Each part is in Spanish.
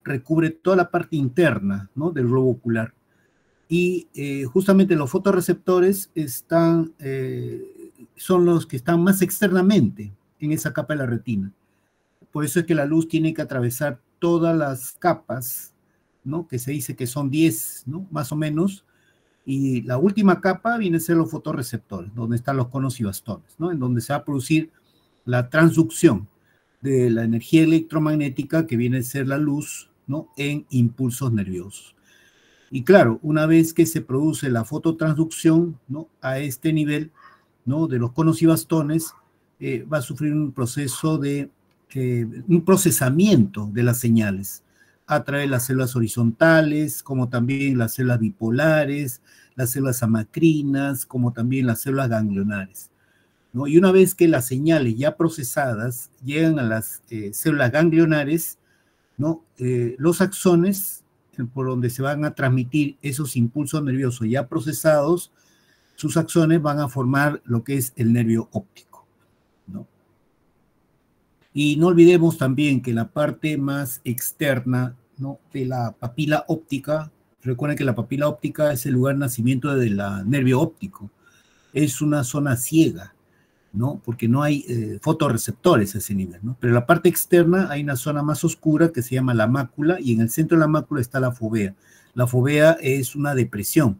recubre toda la parte interna, ¿no?, del globo ocular. Y justamente los fotorreceptores son los que están más externamente en esa capa de la retina. Por eso es que la luz tiene que atravesar todas las capas, ¿no?, que se dice que son 10, ¿no?, más o menos, y la última capa viene a ser los fotorreceptores, donde están los conos y bastones, ¿no?, en donde se va a producir la transducción de la energía electromagnética que viene a ser la luz, ¿no?, en impulsos nerviosos. Y claro, una vez que se produce la fototransducción, ¿no?, a este nivel, ¿no?, de los conos y bastones, va a sufrir un proceso un procesamiento de las señales a través de las células horizontales, como también las células bipolares, las células amacrinas, como también las células ganglionares, ¿no? Y una vez que las señales ya procesadas llegan a las células ganglionares, ¿no?, los axones, por donde se van a transmitir esos impulsos nerviosos ya procesados, sus axones van a formar lo que es el nervio óptico, ¿no? Y no olvidemos también que la parte más externa, ¿no?, de la papila óptica, recuerden que la papila óptica es el lugar de nacimiento del nervio óptico, es una zona ciega, ¿no?, porque no hay fotorreceptores a ese nivel, ¿no? Pero en la parte externa hay una zona más oscura que se llama la mácula, y en el centro de la mácula está la fovea. La fovea es una depresión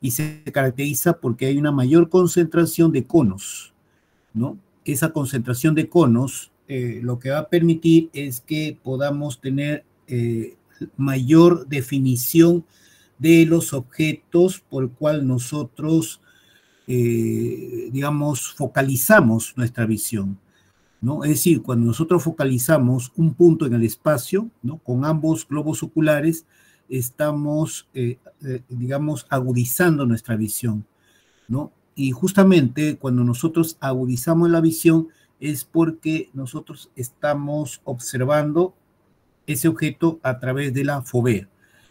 y se caracteriza porque hay una mayor concentración de conos, ¿no? Esa concentración de conos lo que va a permitir es que podamos tener mayor definición de los objetos por el cual nosotros digamos, focalizamos nuestra visión, ¿no? Es decir, cuando nosotros focalizamos un punto en el espacio, ¿no?, con ambos globos oculares, estamos, digamos, agudizando nuestra visión, ¿no? Y justamente cuando nosotros agudizamos la visión es porque nosotros estamos observando ese objeto a través de la fovea.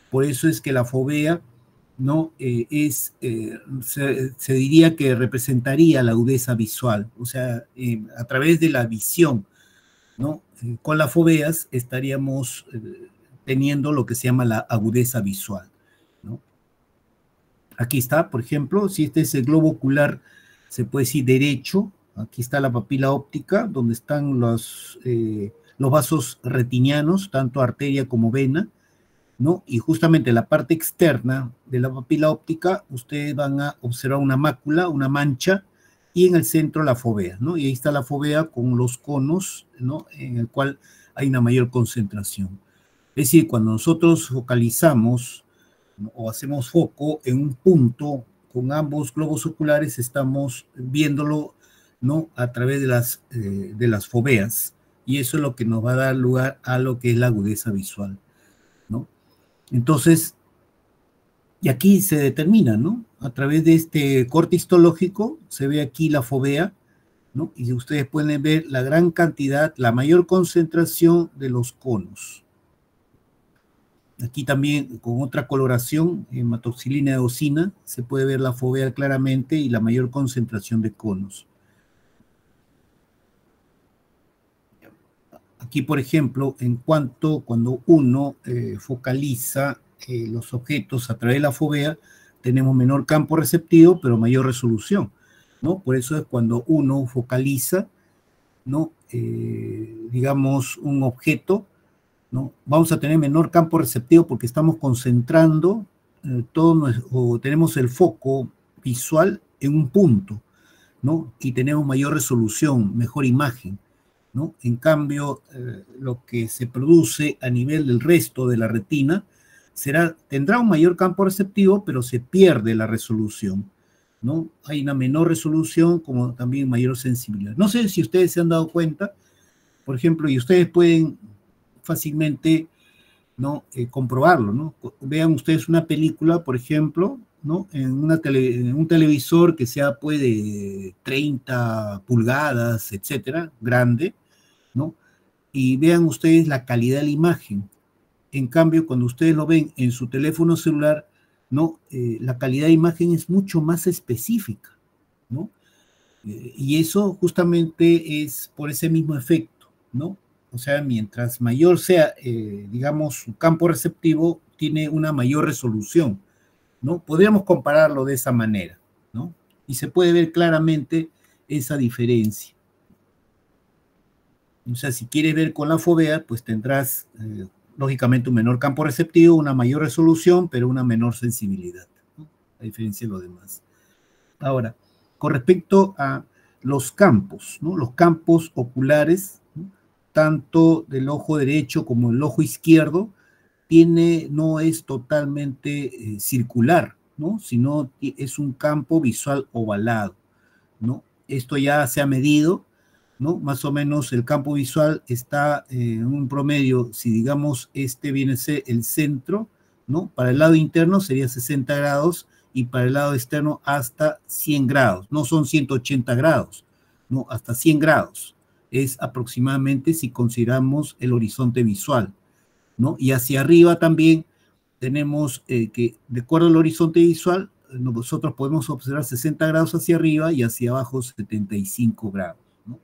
Por eso es que la fovea, ¿no?, se diría que representaría la agudeza visual, o sea, a través de la visión, ¿no? Con las foveas estaríamos teniendo lo que se llama la agudeza visual, ¿no? Aquí está, por ejemplo, si este es el globo ocular, se puede decir derecho, aquí está la papila óptica, donde están los vasos retinianos, tanto arteria como vena, ¿no? Y justamente la parte externa de la papila óptica, ustedes van a observar una mácula, una mancha, y en el centro la fovea, ¿no? Y ahí está la fovea con los conos, ¿no?, en el cual hay una mayor concentración. Es decir, cuando nosotros focalizamos, ¿no?, o hacemos foco en un punto con ambos globos oculares, estamos viéndolo, ¿no?, a través de las foveas, y eso es lo que nos va a dar lugar a lo que es la agudeza visual, ¿no? Entonces, y aquí se determina, ¿no?, a través de este corte histológico, se ve aquí la fovea, ¿no?, y ustedes pueden ver la gran cantidad, la mayor concentración de los conos. Aquí también, con otra coloración, hematoxilina eosina, se puede ver la fovea claramente y la mayor concentración de conos. Aquí, por ejemplo, cuando uno focaliza los objetos a través de la fovea, tenemos menor campo receptivo, pero mayor resolución, ¿no? Por eso es cuando uno focaliza, ¿no?, digamos, un objeto, ¿no?, vamos a tener menor campo receptivo porque estamos concentrando o tenemos el foco visual en un punto, ¿no?, y tenemos mayor resolución, mejor imagen, ¿no? En cambio, lo que se produce a nivel del resto de la retina tendrá un mayor campo receptivo, pero se pierde la resolución, ¿no? Hay una menor resolución, como también mayor sensibilidad. No sé si ustedes se han dado cuenta, por ejemplo, y ustedes pueden fácilmente, ¿no?, comprobarlo, ¿no? Vean ustedes una película, por ejemplo, ¿no?, en un televisor que sea, pues, de 30 pulgadas, etcétera, grande, ¿no? Y vean ustedes la calidad de la imagen. En cambio, cuando ustedes lo ven en su teléfono celular, ¿no?, la calidad de imagen es mucho más específica, ¿no? Y eso justamente es por ese mismo efecto, ¿no? o sea, mientras mayor sea, digamos, su campo receptivo, tiene una mayor resolución, ¿no? Podríamos compararlo de esa manera, ¿no? Y se puede ver claramente esa diferencia. O sea, si quieres ver con la fovea, pues tendrás, lógicamente, un menor campo receptivo, una mayor resolución, pero una menor sensibilidad, ¿no? A diferencia de lo demás. Ahora, con respecto a los campos, ¿no? Los campos oculares, ¿no? Tanto del ojo derecho como el ojo izquierdo, no es totalmente circular, ¿no? Sino es un campo visual ovalado, ¿no? Esto ya se ha medido, ¿no? Más o menos el campo visual está en un promedio, si digamos este viene a ser el centro, ¿no? Para el lado interno sería 60 grados y para el lado externo hasta 100 grados. No son 180 grados, no, hasta 100 grados. Es aproximadamente si consideramos el horizonte visual, ¿no? Y hacia arriba también tenemos que, de acuerdo al horizonte visual, nosotros podemos observar 60 grados hacia arriba y hacia abajo 75 grados, ¿no?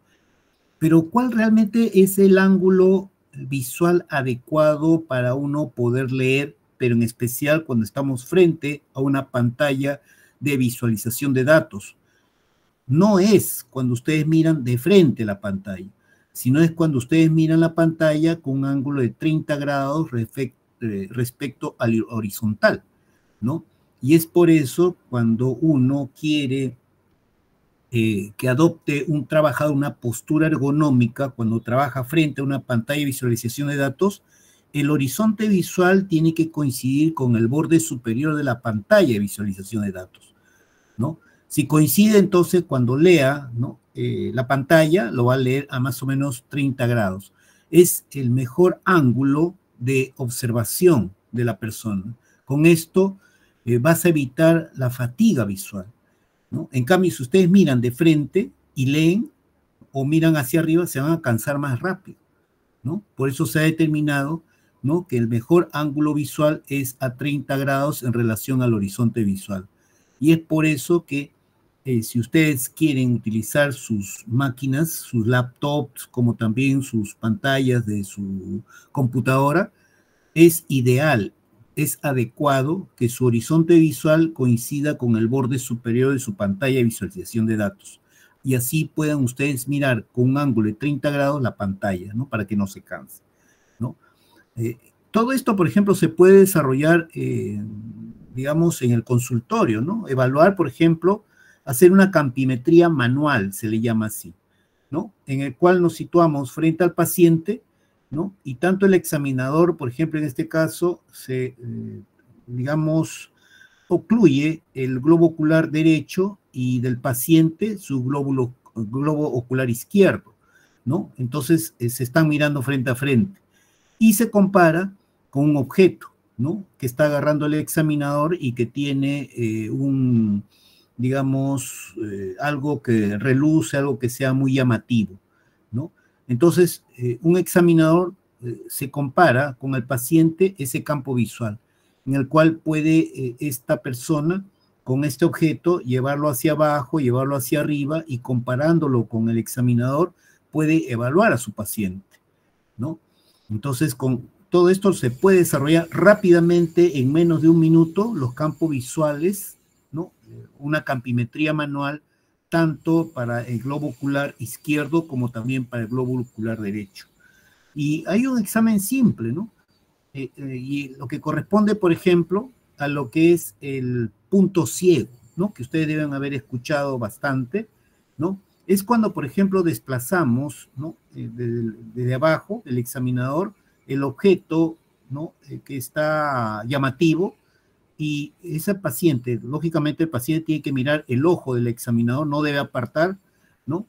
Pero ¿cuál realmente es el ángulo visual adecuado para uno poder leer, pero en especial cuando estamos frente a una pantalla de visualización de datos? No es cuando ustedes miran de frente la pantalla, sino es cuando ustedes miran la pantalla con un ángulo de 30 grados respecto al horizontal, ¿no? Y es por eso cuando uno quiere que adopte un trabajador una postura ergonómica, cuando trabaja frente a una pantalla de visualización de datos, el horizonte visual tiene que coincidir con el borde superior de la pantalla de visualización de datos, ¿no? Si coincide, entonces, cuando lea, ¿no? La pantalla, lo va a leer a más o menos 30 grados. Es el mejor ángulo de observación de la persona. Con esto vas a evitar la fatiga visual, ¿no? En cambio, si ustedes miran de frente y leen o miran hacia arriba, se van a cansar más rápido, ¿no? Por eso se ha determinado, ¿no?, que el mejor ángulo visual es a 30 grados en relación al horizonte visual. Y es por eso que si ustedes quieren utilizar sus máquinas, sus laptops, como también sus pantallas de su computadora, es ideal, es adecuado que su horizonte visual coincida con el borde superior de su pantalla de visualización de datos. Y así puedan ustedes mirar con un ángulo de 30 grados la pantalla, ¿no? Para que no se canse, ¿no? Todo esto, por ejemplo, se puede desarrollar, digamos, en el consultorio, ¿no? Evaluar, por ejemplo, hacer una campimetría manual, se le llama así, ¿no? En el cual nos situamos frente al paciente, ¿no? Y tanto el examinador, por ejemplo, en este caso, digamos, ocluye el globo ocular derecho y del paciente su globo ocular izquierdo, ¿no? Entonces, se están mirando frente a frente y se compara con un objeto, ¿no?, que está agarrando el examinador y que tiene digamos, algo que reluce, algo que sea muy llamativo, ¿no? Entonces, un examinador se compara con el paciente ese campo visual, en el cual puede esta persona con este objeto llevarlo hacia abajo, llevarlo hacia arriba y comparándolo con el examinador puede evaluar a su paciente, ¿no? Entonces, con todo esto se puede desarrollar rápidamente en menos de un minuto los campos visuales, ¿no? Una campimetría manual, tanto para el globo ocular izquierdo como también para el globo ocular derecho. Y hay un examen simple, ¿no? Y lo que corresponde, por ejemplo, a lo que es el punto ciego, ¿no? Que ustedes deben haber escuchado bastante, ¿no? Es cuando, por ejemplo, desplazamos, ¿no?, desde abajo del examinador el objeto, ¿no?, que está llamativo, y ese paciente, lógicamente el paciente tiene que mirar el ojo del examinador, no debe apartar, ¿no?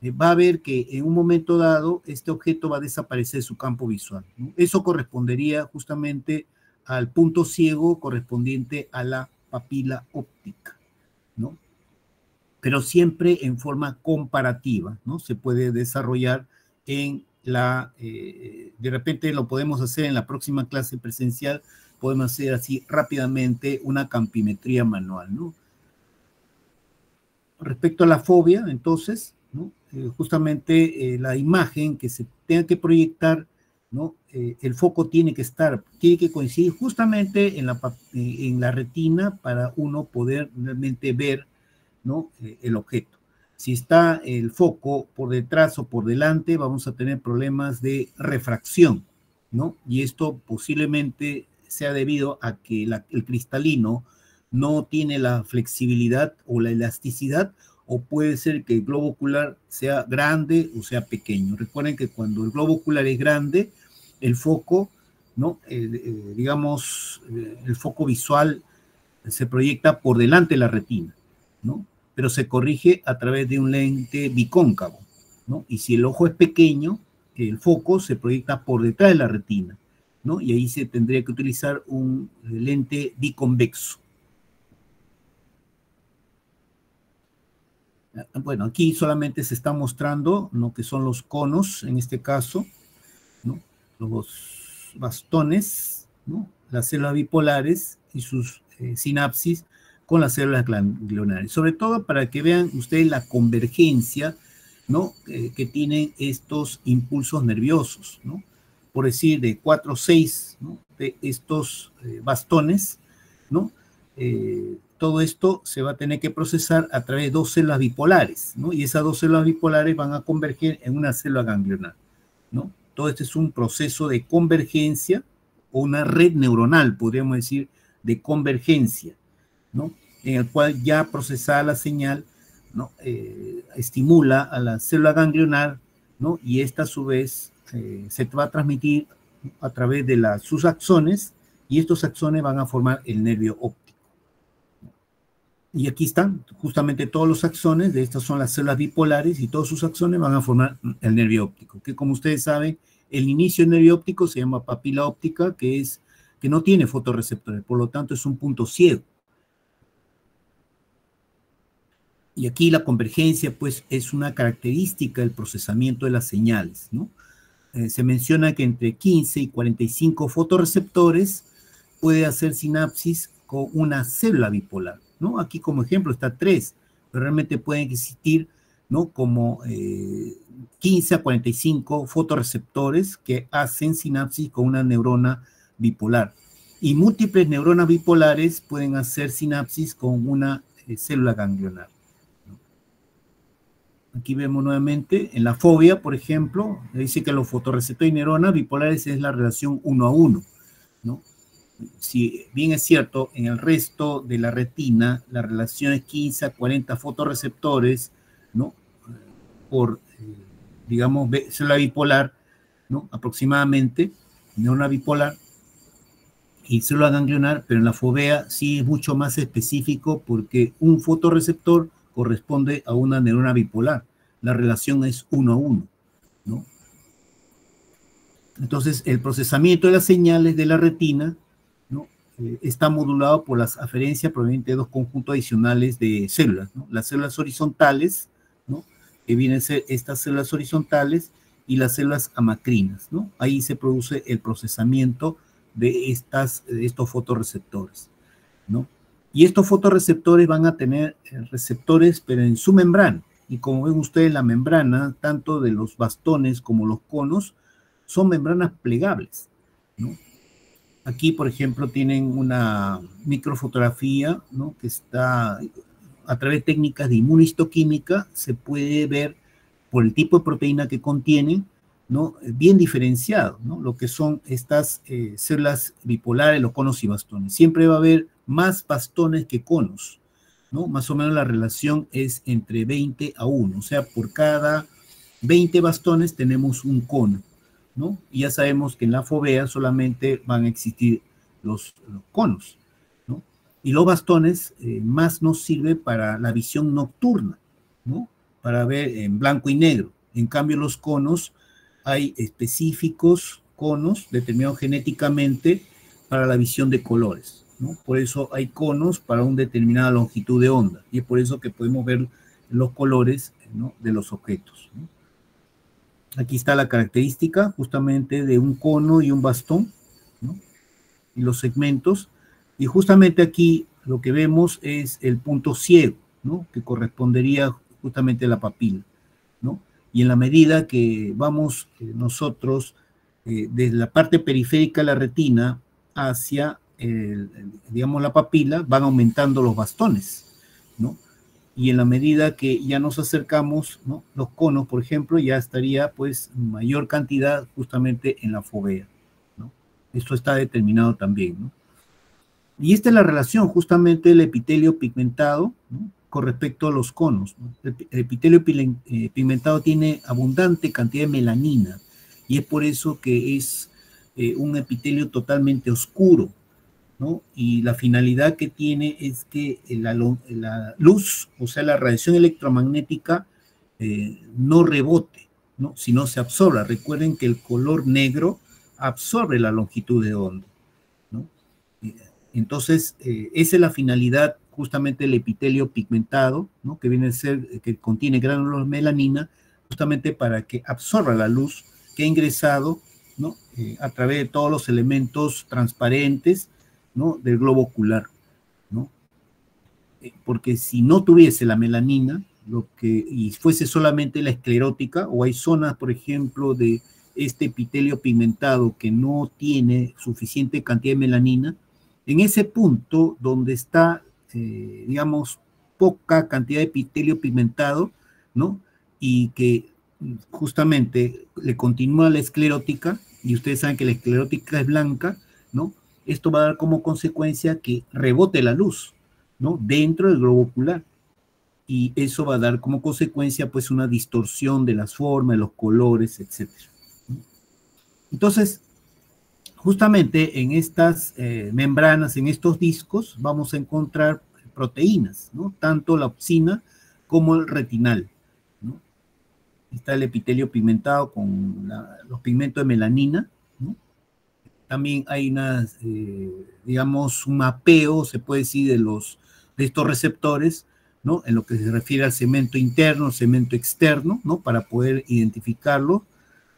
Va a ver que en un momento dado este objeto va a desaparecer de su campo visual, ¿no? Eso correspondería justamente al punto ciego correspondiente a la papila óptica, ¿no? Pero siempre en forma comparativa, ¿no? Se puede desarrollar de repente lo podemos hacer en la próxima clase presencial, podemos hacer así rápidamente una campimetría manual, ¿no? Respecto a la fobia, entonces, ¿no?, justamente la imagen que se tenga que proyectar, ¿no? El foco tiene que coincidir justamente en la retina para uno poder realmente ver, ¿no? El objeto. Si está el foco por detrás o por delante, vamos a tener problemas de refracción, ¿no? Y esto posiblemente sea debido a que el cristalino no tiene la flexibilidad o la elasticidad, o puede ser que el globo ocular sea grande o sea pequeño. Recuerden que cuando el globo ocular es grande, el foco, ¿no? Digamos, el foco visual se proyecta por delante de la retina, ¿no? Pero se corrige a través de un lente bicóncavo, ¿no? Y si el ojo es pequeño, el foco se proyecta por detrás de la retina, ¿no? Y ahí se tendría que utilizar un lente biconvexo. Bueno, aquí solamente se está mostrando lo que son los conos, en este caso, ¿no? Los bastones, ¿no? Las células bipolares y sus sinapsis con las células ganglionares. Sobre todo para que vean ustedes la convergencia, ¿no? Que tienen estos impulsos nerviosos, ¿no? Por decir, de 4 o 6, ¿no? De estos bastones, ¿no? Todo esto se va a tener que procesar a través de 2 células bipolares, ¿no? Y esas 2 células bipolares van a converger en una célula ganglionar, ¿no? Todo este es un proceso de convergencia o una red neuronal, podríamos decir, de convergencia, ¿no? En el cual ya procesada la señal, ¿no? Estimula a la célula ganglionar, ¿no? Y esta a su vez se va a transmitir a través de sus axones, y estos axones van a formar el nervio óptico. Y aquí están justamente todos los axones, de estas son las células bipolares, y todos sus axones van a formar el nervio óptico, que como ustedes saben, el inicio del nervio óptico se llama papila óptica, que no tiene fotorreceptores, por lo tanto es un punto ciego. Y aquí la convergencia, pues, es una característica del procesamiento de las señales, ¿no? Se menciona que entre 15 y 45 fotorreceptores puede hacer sinapsis con una célula bipolar, ¿no? Aquí como ejemplo está 3, pero realmente pueden existir, ¿no? Como 15 a 45 fotorreceptores que hacen sinapsis con una neurona bipolar. Y múltiples neuronas bipolares pueden hacer sinapsis con una célula ganglionar. Aquí vemos nuevamente, en la fobia, por ejemplo, dice que los fotorreceptores y neuronas bipolares es la relación 1 a 1, ¿no? Si bien es cierto, en el resto de la retina, la relación es 15 a 40 fotorreceptores, ¿no? Por, digamos, célula bipolar, ¿no? Aproximadamente, neurona bipolar y célula ganglionar, pero en la fovea sí es mucho más específico porque un fotorreceptor corresponde a una neurona bipolar. La relación es 1 a 1, ¿no? Entonces, el procesamiento de las señales de la retina, ¿no? Está modulado por las aferencias provenientes de 2 conjuntos adicionales de células, ¿no? Las células horizontales, ¿no? Que vienen a ser estas células horizontales, y las células amacrinas, ¿no? Ahí se produce el procesamiento de estos fotorreceptores, ¿no? Y estos fotorreceptores van a tener receptores, pero en su membrana. Y como ven ustedes, la membrana, tanto de los bastones como los conos, son membranas plegables, ¿no? Aquí, por ejemplo, tienen una microfotografía, ¿no? Que está a través de técnicas de inmunohistoquímica, se puede ver por el tipo de proteína que contienen, ¿no? Bien diferenciado, ¿no? Lo que son estas células bipolares, los conos y bastones. Siempre va a haber más bastones que conos, ¿no? Más o menos la relación es entre 20 a 1, o sea, por cada 20 bastones tenemos un cono, ¿no? Y ya sabemos que en la fovea solamente van a existir los conos, ¿no? Y los bastones más nos sirve para la visión nocturna, ¿no? Para ver en blanco y negro. En cambio, los conos, hay específicos conos determinados genéticamente para la visión de colores, ¿no? Por eso hay conos para una determinada longitud de onda, y es por eso que podemos ver los colores, ¿no? De los objetos, ¿no? Aquí está la característica justamente de un cono y un bastón, ¿no? Y los segmentos, y justamente aquí lo que vemos es el punto ciego, ¿no? Que correspondería justamente a la papila, ¿no? Y en la medida que vamos nosotros desde la parte periférica de la retina hacia, digamos, la papila, van aumentando los bastones, ¿no? Y en la medida que ya nos acercamos, ¿no?, los conos, por ejemplo, ya estaría pues mayor cantidad justamente en la fovea, ¿no? Esto está determinado también, ¿no? Y esta es la relación justamente del epitelio pigmentado, ¿no?, con respecto a los conos, ¿no? El epitelio pigmentado tiene abundante cantidad de melanina y es por eso que es un epitelio totalmente oscuro, ¿no? Y la finalidad que tiene es que la luz, o sea, la radiación electromagnética, no rebote, ¿no?, sino se absorba. Recuerden que el color negro absorbe la longitud de onda, ¿no? Entonces, esa es la finalidad justamente del epitelio pigmentado, ¿no?, que viene a ser, que contiene gránulos de melanina, justamente para que absorba la luz que ha ingresado, ¿no?, a través de todos los elementos transparentes, ¿no?, del globo ocular, ¿no? Porque si no tuviese la melanina, y fuese solamente la esclerótica, o hay zonas, por ejemplo, de este epitelio pigmentado que no tiene suficiente cantidad de melanina, en ese punto donde está, digamos, poca cantidad de epitelio pigmentado, ¿no?, y que justamente le continúa la esclerótica, y ustedes saben que la esclerótica es blanca, ¿no?, esto va a dar como consecuencia que rebote la luz, ¿no?, dentro del globo ocular. Y eso va a dar como consecuencia, pues, una distorsión de las formas, de los colores, etc. Entonces, justamente en estas membranas, en estos discos, vamos a encontrar proteínas, ¿no?, tanto la opsina como el retinal, ¿no? Está el epitelio pigmentado con los pigmentos de melanina, ¿no? También hay unas, digamos, un mapeo, se puede decir, de estos receptores, ¿no?, en lo que se refiere al segmento interno, segmento externo, ¿no?, para poder identificarlo,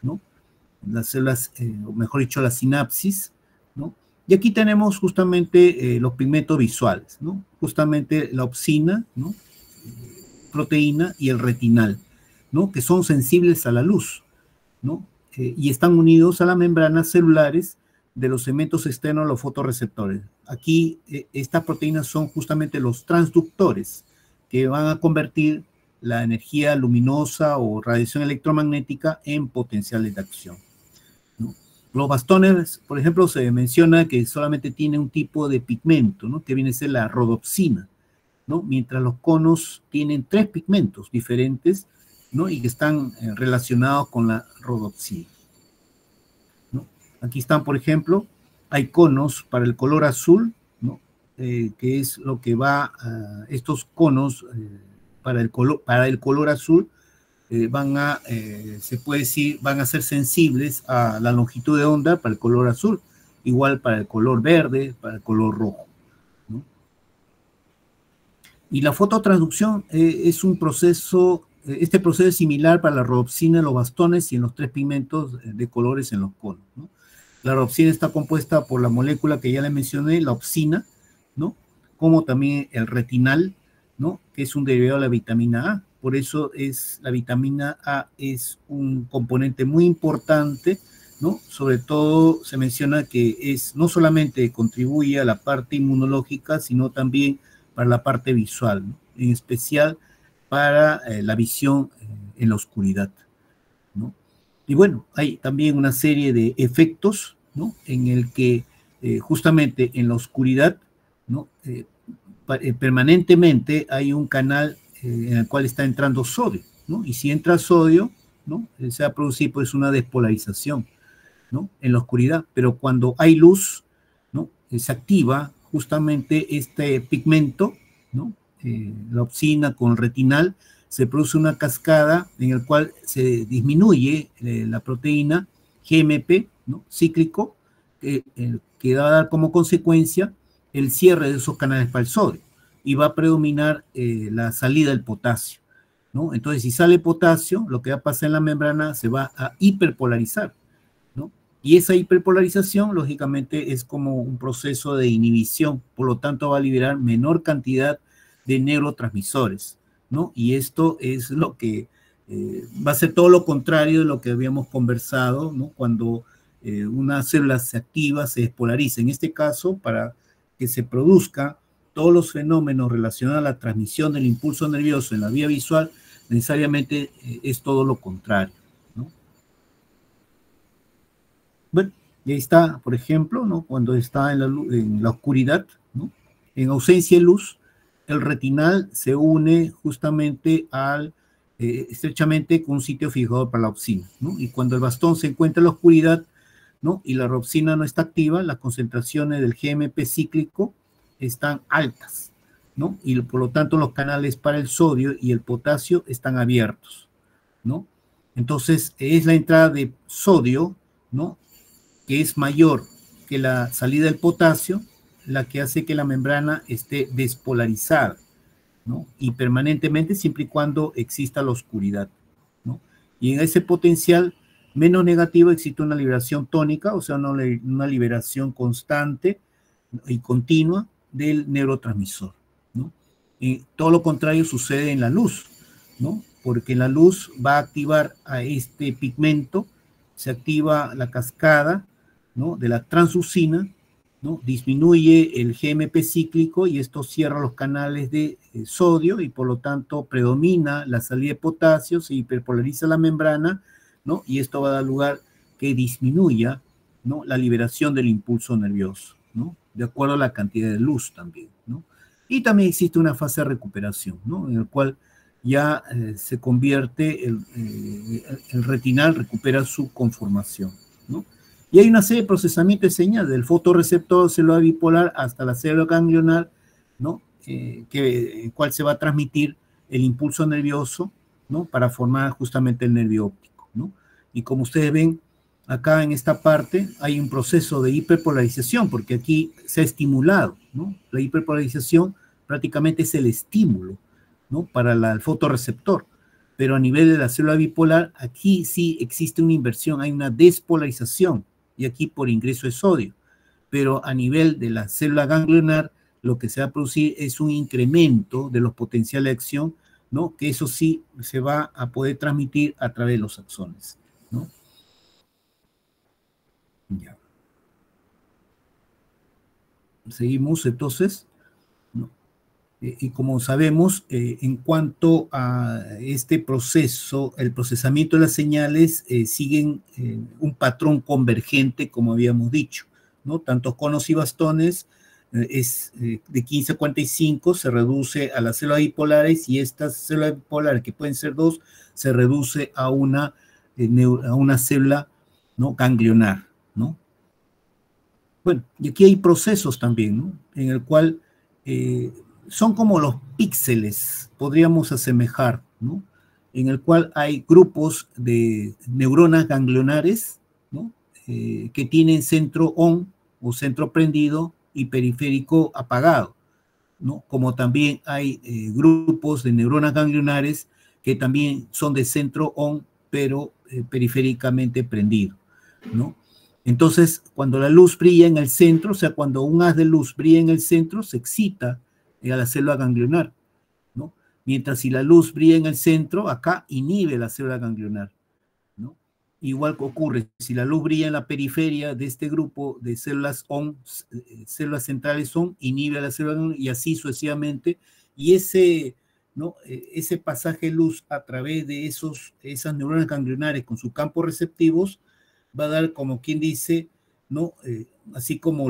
¿no?, las células, o mejor dicho, la sinapsis, ¿no? Y aquí tenemos justamente los pigmentos visuales, ¿no?, justamente la opsina, ¿no?, proteína, y el retinal, ¿no?, que son sensibles a la luz, ¿no?, y están unidos a las membranas celulares de los segmentos externos a los fotorreceptores. Aquí estas proteínas son justamente los transductores que van a convertir la energía luminosa o radiación electromagnética en potenciales de acción, ¿no? Los bastones, por ejemplo, se menciona que solamente tiene un tipo de pigmento, ¿no?, que viene a ser la rodopsina, ¿no?, mientras los conos tienen 3 pigmentos diferentes, ¿no?, y que están relacionados con la rodopsina, ¿no? Aquí están, por ejemplo, hay conos para el color azul, ¿no?, que es lo que va a estos conos para el color azul, se puede decir, van a ser sensibles a la longitud de onda para el color azul, igual para el color verde, para el color rojo, ¿no? Y la fototransducción es un proceso, este proceso es similar para la rodopsina en los bastones y en los 3 pigmentos de colores en los conos, ¿no? La rodopsina está compuesta por la molécula que ya le mencioné, la opsina, ¿no?, como también el retinal, ¿no?, que es un derivado de la vitamina A. Por eso la vitamina A es un componente muy importante, ¿no? Sobre todo se menciona que no solamente contribuye a la parte inmunológica, sino también para la parte visual, ¿no?, en especial para la visión en la oscuridad, ¿no? Y bueno, hay también una serie de efectos, ¿no?, en el que justamente en la oscuridad, ¿no?, permanentemente hay un canal en el cual está entrando sodio, ¿no? Y si entra sodio, ¿no?, se va a producir pues una despolarización, ¿no?, en la oscuridad, pero cuando hay luz, ¿no?, se activa justamente este pigmento, ¿no?, la opsina con retinal, se produce una cascada en el cual se disminuye la proteína GMP, ¿no?, cíclico, que va a dar como consecuencia el cierre de esos canales para el sodio, y va a predominar la salida del potasio, ¿no? Entonces, si sale potasio, lo que va a pasar en la membrana se va a hiperpolarizar, ¿no? Y esa hiperpolarización, lógicamente, es como un proceso de inhibición, por lo tanto va a liberar menor cantidad de neurotransmisores, ¿no? Y esto es lo que Va a ser todo lo contrario de lo que habíamos conversado, ¿no? Cuando una célula se activa, se despolariza. En este caso, para que se produzca todos los fenómenos relacionados a la transmisión del impulso nervioso en la vía visual, necesariamente es todo lo contrario, ¿no? Bueno, y ahí está, por ejemplo, ¿no? Cuando está en la oscuridad, ¿no? En ausencia de luz, el retinal se une justamente estrechamente con un sitio fijador para la opsina, ¿no? Y cuando el bastón se encuentra en la oscuridad, ¿no? Y la opsina no está activa, las concentraciones del GMP cíclico están altas, ¿no? Y por lo tanto los canales para el sodio y el potasio están abiertos, ¿no? Entonces es la entrada de sodio, ¿no? Que es mayor que la salida del potasio, la que hace que la membrana esté despolarizada, ¿no? Y permanentemente, siempre y cuando exista la oscuridad, ¿no? Y en ese potencial menos negativo existe una liberación tónica, o sea, una liberación constante y continua del neurotransmisor, ¿no? Y todo lo contrario sucede en la luz, ¿no? Porque la luz va a activar a este pigmento, se activa la cascada, ¿no? De la transucina, ¿no? Disminuye el GMP cíclico y esto cierra los canales de sodio y por lo tanto predomina la salida de potasio, se hiperpolariza la membrana, ¿no? Y esto va a dar lugar que disminuya, ¿no? La liberación del impulso nervioso, ¿no? De acuerdo a la cantidad de luz también, ¿no? Y también existe una fase de recuperación, ¿no? En el cual ya se convierte, el retinal recupera su conformación, ¿no? Y hay una serie de procesamientos de señal, del fotorreceptor celular bipolar hasta la célula ganglionar, ¿no? En cual se va a transmitir el impulso nervioso, ¿no? Para formar justamente el nervio óptico, ¿no? Y como ustedes ven, acá en esta parte hay un proceso de hiperpolarización, porque aquí se ha estimulado, ¿no? La hiperpolarización prácticamente es el estímulo, ¿no? Para el fotorreceptor. Pero a nivel de la célula bipolar, aquí sí existe una inversión, hay una despolarización, y aquí por ingreso de sodio. Pero a nivel de la célula ganglionar, lo que se va a producir es un incremento de los potenciales de acción, ¿no? Que eso sí se va a poder transmitir a través de los axones, ¿no? Ya. Seguimos entonces, ¿no? Y como sabemos, en cuanto a este proceso, el procesamiento de las señales siguen un patrón convergente, como habíamos dicho, ¿no? Tanto conos y bastones es de 15 a 45, se reduce a las células bipolares y estas células bipolares, que pueden ser dos, se reduce a una célula, ¿no? Ganglionar, ¿no? Bueno, y aquí hay procesos también, ¿no? En el cual son como los píxeles, podríamos asemejar, ¿no? En el cual hay grupos de neuronas ganglionares, ¿no? Que tienen centro on o centro prendido y periférico apagado, ¿no? Como también hay grupos de neuronas ganglionares que también son de centro on, pero periféricamente prendido, ¿no? Entonces, cuando la luz brilla en el centro, o sea, cuando un haz de luz brilla en el centro, se excita a la célula ganglionar, ¿no? Mientras si la luz brilla en el centro, acá inhibe la célula ganglionar, ¿no? Igual que ocurre, si la luz brilla en la periferia de este grupo de células ON, células centrales ON, inhibe a la célula ganglionar y así sucesivamente, y ¿no? Ese pasaje de luz a través de esas neuronas ganglionares con sus campos receptivos va a dar, como quien dice, ¿no? Así como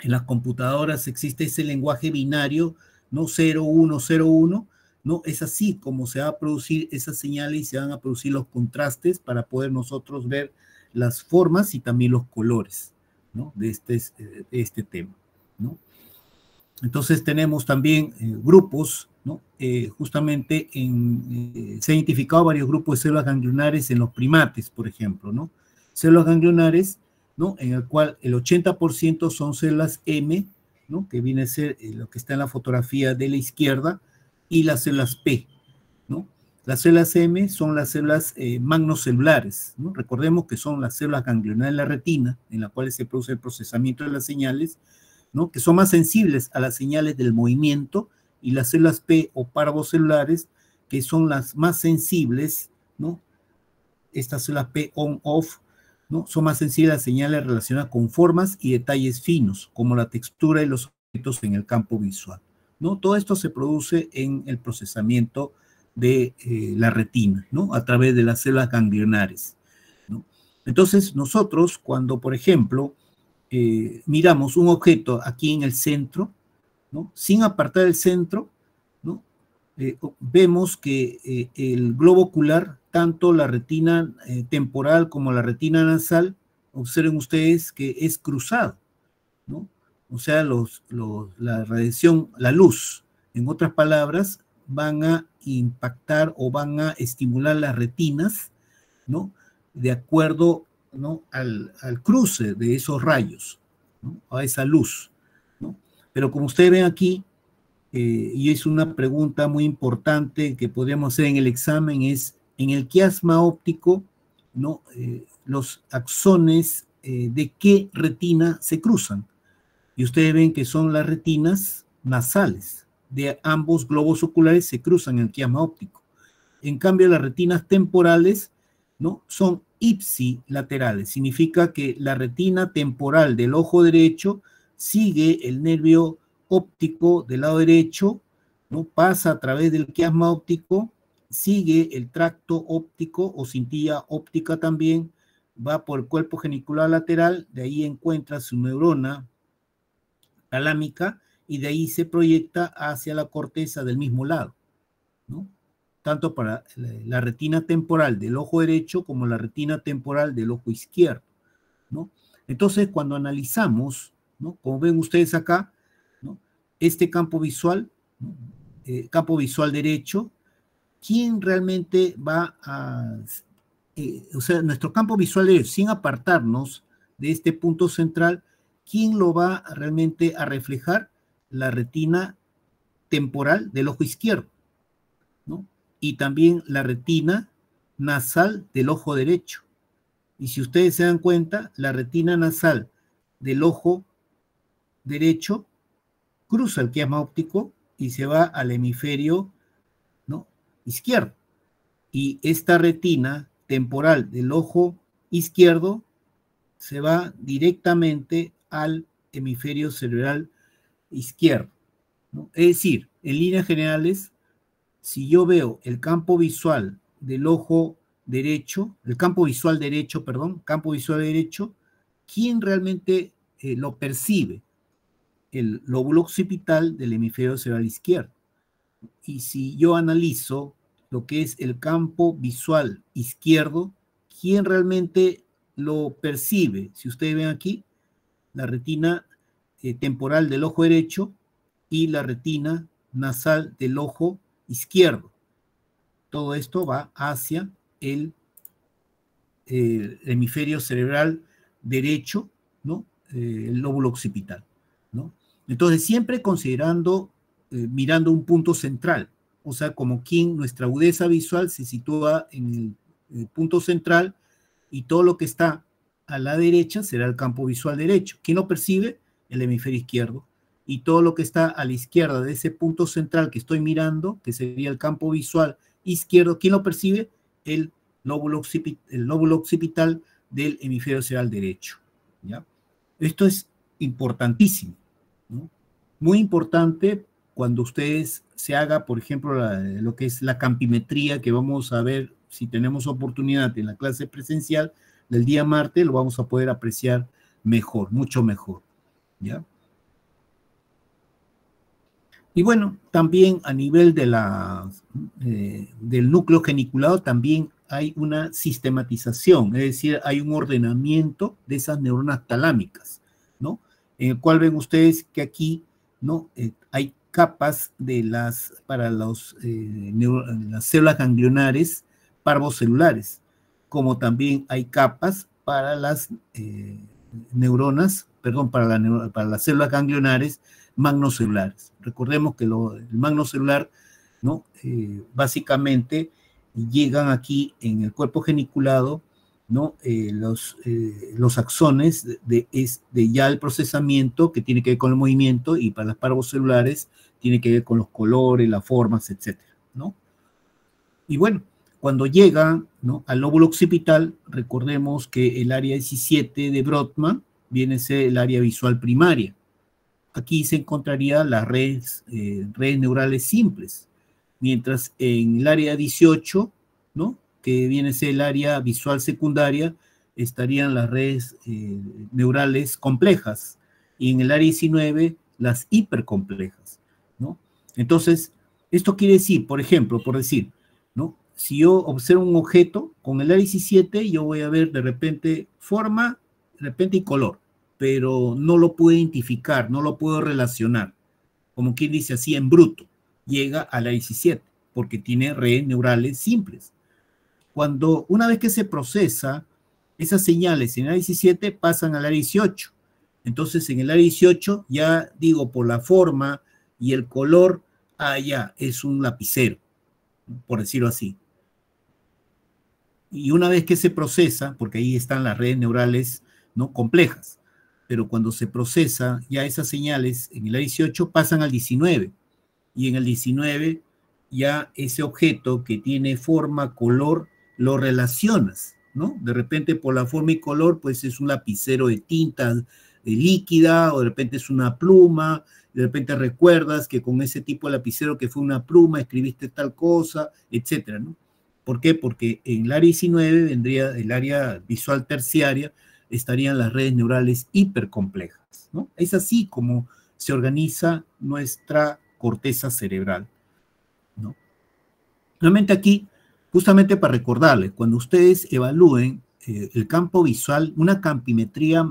en las computadoras existe ese lenguaje binario, ¿no? 0, 1, 0, 1, ¿no? Es así como se va a producir esas señales y se van a producir los contrastes para poder nosotros ver las formas y también los colores, ¿no? De este tema, ¿no? Entonces tenemos también grupos, ¿no? Justamente se han identificado varios grupos de células ganglionares en los primates, por ejemplo, ¿no? Células ganglionares, ¿no? En el cual el 80% son células M, ¿no? Que viene a ser lo que está en la fotografía de la izquierda, y las células P, ¿no? Las células M son las células magnocelulares, ¿no? Recordemos que son las células ganglionares de la retina, en las cuales se produce el procesamiento de las señales, ¿no? Que son más sensibles a las señales del movimiento, y las células P o parvocelulares, que son las más sensibles, ¿no? Estas células P on-off, ¿no? Son más sensibles a señales relacionadas con formas y detalles finos, como la textura y los objetos en el campo visual, ¿no? Todo esto se produce en el procesamiento de la retina, ¿no? A través de las células ganglionares, ¿no? Entonces, nosotros, cuando, por ejemplo, miramos un objeto aquí en el centro, ¿no? Sin apartar el centro, ¿no? Vemos que el globo ocular, tanto la retina temporal como la retina nasal, observen ustedes que es cruzado, ¿no? O sea, la radiación, la luz, en otras palabras, van a impactar o van a estimular las retinas, ¿no? De acuerdo, ¿no? al cruce de esos rayos, ¿no? A esa luz, ¿no? Pero como ustedes ven aquí, y es una pregunta muy importante que podríamos hacer en el examen, es en el quiasma óptico, ¿no? Los axones de qué retina se cruzan. Y ustedes ven que son las retinas nasales de ambos globos oculares se cruzan en el quiasma óptico. En cambio, las retinas temporales, ¿no? Son ipsilaterales. Significa que la retina temporal del ojo derecho sigue el nervio óptico del lado derecho, ¿no? Pasa a través del quiasma óptico, sigue el tracto óptico o cintilla óptica también, va por el cuerpo genicular lateral, de ahí encuentra su neurona talámica y de ahí se proyecta hacia la corteza del mismo lado, ¿no? Tanto para la retina temporal del ojo derecho como la retina temporal del ojo izquierdo, ¿no? Entonces, cuando analizamos, ¿no? Como ven ustedes acá, ¿no? Este campo visual, ¿no? Campo visual derecho, ¿quién realmente va a... o sea, nuestro campo visual derecho, sin apartarnos de este punto central, ¿quién lo va realmente a reflejar? La retina temporal del ojo izquierdo, ¿no? Y también la retina nasal del ojo derecho. Y si ustedes se dan cuenta, la retina nasal del ojo derecho cruza el quiasma óptico y se va al hemisferio, ¿no? Izquierdo. Y esta retina temporal del ojo izquierdo se va directamente al hemisferio cerebral izquierdo, ¿no? Es decir, en líneas generales, si yo veo el campo visual del ojo derecho, el campo visual derecho, perdón, campo visual derecho, ¿quién realmente lo percibe? El lóbulo occipital del hemisferio cerebral izquierdo. Y si yo analizo lo que es el campo visual izquierdo, ¿quién realmente lo percibe? Si ustedes ven aquí, la retina temporal del ojo derecho y la retina nasal del ojo izquierdo. Todo esto va hacia el hemisferio cerebral derecho, ¿no? El lóbulo occipital, ¿no? Entonces, siempre considerando, mirando un punto central, o sea, como quien nuestra agudeza visual se sitúa en el punto central y todo lo que está a la derecha será el campo visual derecho. ¿Quién lo percibe? El hemisferio izquierdo. Y todo lo que está a la izquierda de ese punto central que estoy mirando, que sería el campo visual izquierdo, ¿quién lo percibe? El lóbulo occipital del hemisferio cerebral derecho, ¿ya? Esto es importantísimo, ¿no? Muy importante cuando ustedes se haga, por ejemplo, lo que es la campimetría, que vamos a ver si tenemos oportunidad en la clase presencial del día martes, lo vamos a poder apreciar mejor, mucho mejor, ¿ya? Y bueno, también a nivel de del núcleo geniculado también hay una sistematización, es decir, hay un ordenamiento de esas neuronas talámicas, ¿no? En el cual ven ustedes que aquí, ¿no? Hay capas para las células ganglionares parvocelulares, como también hay capas para las neuronas, perdón, para las células ganglionares magnocelulares. Recordemos que el magnocelular, ¿no? Básicamente llegan aquí en el cuerpo geniculado, ¿no? Los axones de ya el procesamiento que tiene que ver con el movimiento, y para las parvocelulares tiene que ver con los colores, las formas, etcétera, ¿no? Y bueno, cuando llega, ¿no?, al lóbulo occipital, recordemos que el área 17 de Brodmann viene a ser el área visual primaria. Aquí se encontraría las redes neurales simples, mientras en el área 18, ¿no?, que viene a ser el área visual secundaria, estarían las redes neurales complejas, y en el área 19, las hipercomplejas, ¿no? Entonces, esto quiere decir, por ejemplo, por decir, ¿no?, si yo observo un objeto, con el área 17 yo voy a ver de repente forma, de repente y color, pero no lo puedo identificar, no lo puedo relacionar, como quien dice así en bruto, llega a la 17, porque tiene redes neurales simples. Cuando una vez que se procesa, esas señales en el área 17 pasan al área 18. Entonces en el área 18 ya digo por la forma y el color, ya es un lapicero, por decirlo así. Y una vez que se procesa, porque ahí están las redes neurales, ¿no?, complejas, pero cuando se procesa, ya esas señales en el área 18 pasan al 19, y en el 19 ya ese objeto que tiene forma, color, lo relacionas, ¿no? De repente por la forma y color, pues es un lapicero de tinta líquida, o de repente es una pluma, de repente recuerdas que con ese tipo de lapicero que fue una pluma, escribiste tal cosa, etcétera, ¿no? ¿Por qué? Porque en el área 19 vendría el área visual terciaria, estarían las redes neurales hipercomplejas, ¿no? Es así como se organiza nuestra corteza cerebral, ¿no? Nuevamente aquí, justamente para recordarles, cuando ustedes evalúen el campo visual, una campimetría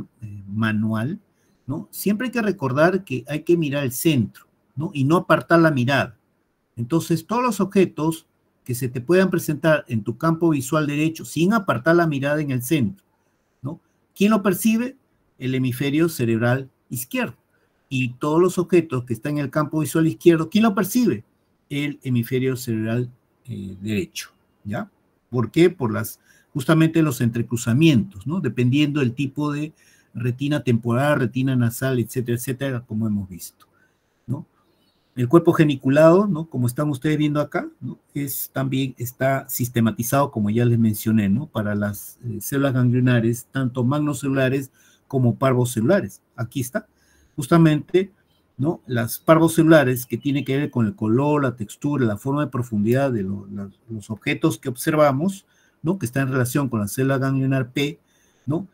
manual, ¿no?, siempre hay que recordar que hay que mirar el centro, ¿no?, y no apartar la mirada. Entonces, todos los objetos que se te puedan presentar en tu campo visual derecho, sin apartar la mirada en el centro, ¿no?, ¿quién lo percibe? El hemisferio cerebral izquierdo. Y todos los objetos que están en el campo visual izquierdo, ¿quién lo percibe? El hemisferio cerebral derecho, ¿ya? ¿Por qué? Por justamente los entrecruzamientos, ¿no?, dependiendo del tipo de retina temporal, retina nasal, etcétera, etcétera, como hemos visto, ¿no? El cuerpo geniculado, ¿no?, como están ustedes viendo acá, ¿no?, también está sistematizado, como ya les mencioné, ¿no?, para las células ganglionares, tanto magnocelulares como parvocelulares. Aquí está, justamente, ¿no?, las parvocelulares, que tienen que ver con el color, la textura, la forma de profundidad de los objetos que observamos, ¿no?, que están en relación con la célula ganglionar P, ¿no?,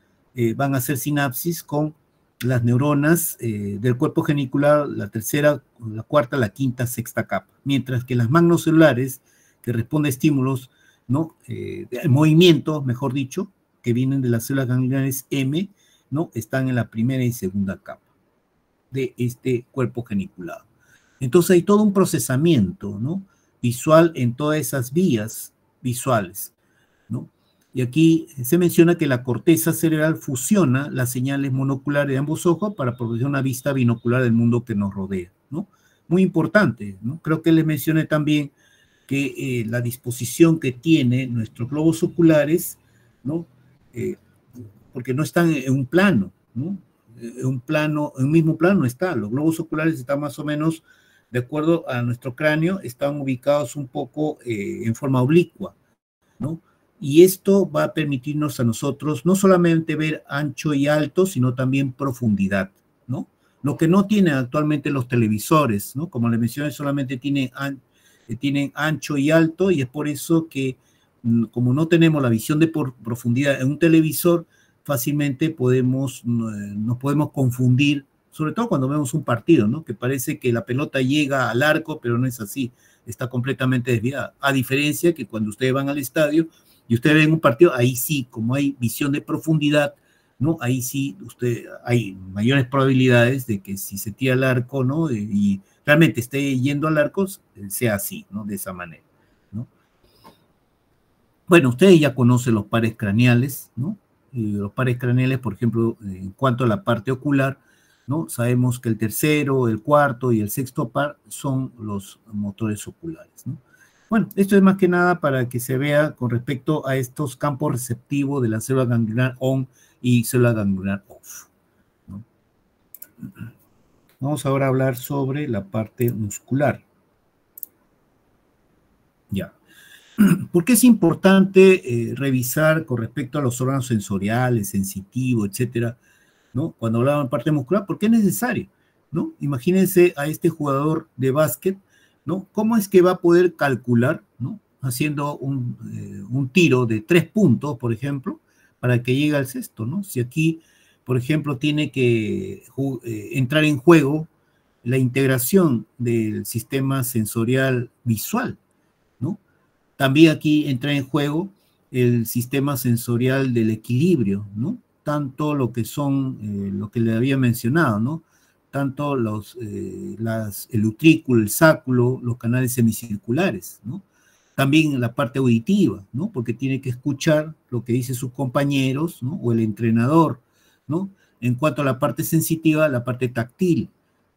van a hacer sinapsis con las neuronas del cuerpo genicular, la tercera, la cuarta, la quinta, sexta capa, mientras que las magnocelulares, que responden a estímulos, ¿no?, movimientos, mejor dicho, que vienen de las células ganglionares M, ¿no?, están en la primera y segunda capa de este cuerpo geniculado. Entonces hay todo un procesamiento, ¿no?, visual en todas esas vías visuales, ¿no? Y aquí se menciona que la corteza cerebral fusiona las señales monoculares de ambos ojos para producir una vista binocular del mundo que nos rodea, ¿no? Muy importante, ¿no? Creo que les mencioné también que la disposición que tiene nuestros globos oculares, ¿no?, porque no están en un plano, ¿no? En un mismo plano no está. Los globos oculares están más o menos, de acuerdo a nuestro cráneo, están ubicados un poco en forma oblicua, ¿no? Y esto va a permitirnos a nosotros no solamente ver ancho y alto, sino también profundidad, ¿no? Lo que no tienen actualmente los televisores, ¿no? Como les mencioné, solamente tienen ancho y alto, y es por eso que, como no tenemos la visión de profundidad en un televisor, fácilmente nos podemos confundir, sobre todo cuando vemos un partido, ¿no?, que parece que la pelota llega al arco, pero no es así, está completamente desviada. A diferencia que cuando ustedes van al estadio y ustedes ven un partido, ahí sí, como hay visión de profundidad, ¿no?, ahí sí hay mayores probabilidades de que si se tira al arco, ¿no?, y realmente esté yendo al arco, sea así, ¿no?, de esa manera, ¿no? Bueno, ustedes ya conocen los pares craneales, ¿no? Los pares craneales, por ejemplo, en cuanto a la parte ocular, ¿no?, sabemos que el tercero, el cuarto y el sexto par son los motores oculares, ¿no? Bueno, esto es más que nada para que se vea con respecto a estos campos receptivos de la célula ganglionar on y célula ganglionar off, ¿no? Vamos ahora a hablar sobre la parte muscular. Ya. ¿Por qué es importante revisar con respecto a los órganos sensoriales, sensitivos, etcétera, ¿no? Cuando hablaban de parte muscular, porque es necesario, ¿no? Imagínense a este jugador de básquet, ¿no? ¿Cómo es que va a poder calcular, ¿no? Haciendo un tiro de 3 puntos, por ejemplo, para que llegue al cesto, ¿no? Si aquí, por ejemplo, tiene que entrar en juego la integración del sistema sensorial visual, ¿no? También aquí entra en juego el sistema sensorial del equilibrio, ¿no? Tanto lo que son, lo que le había mencionado, ¿no? Tanto el utrículo, el sáculo, los canales semicirculares, ¿no? También la parte auditiva, ¿no? Porque tiene que escuchar lo que dicen sus compañeros, ¿no? O el entrenador, ¿no? En cuanto a la parte sensitiva, la parte táctil,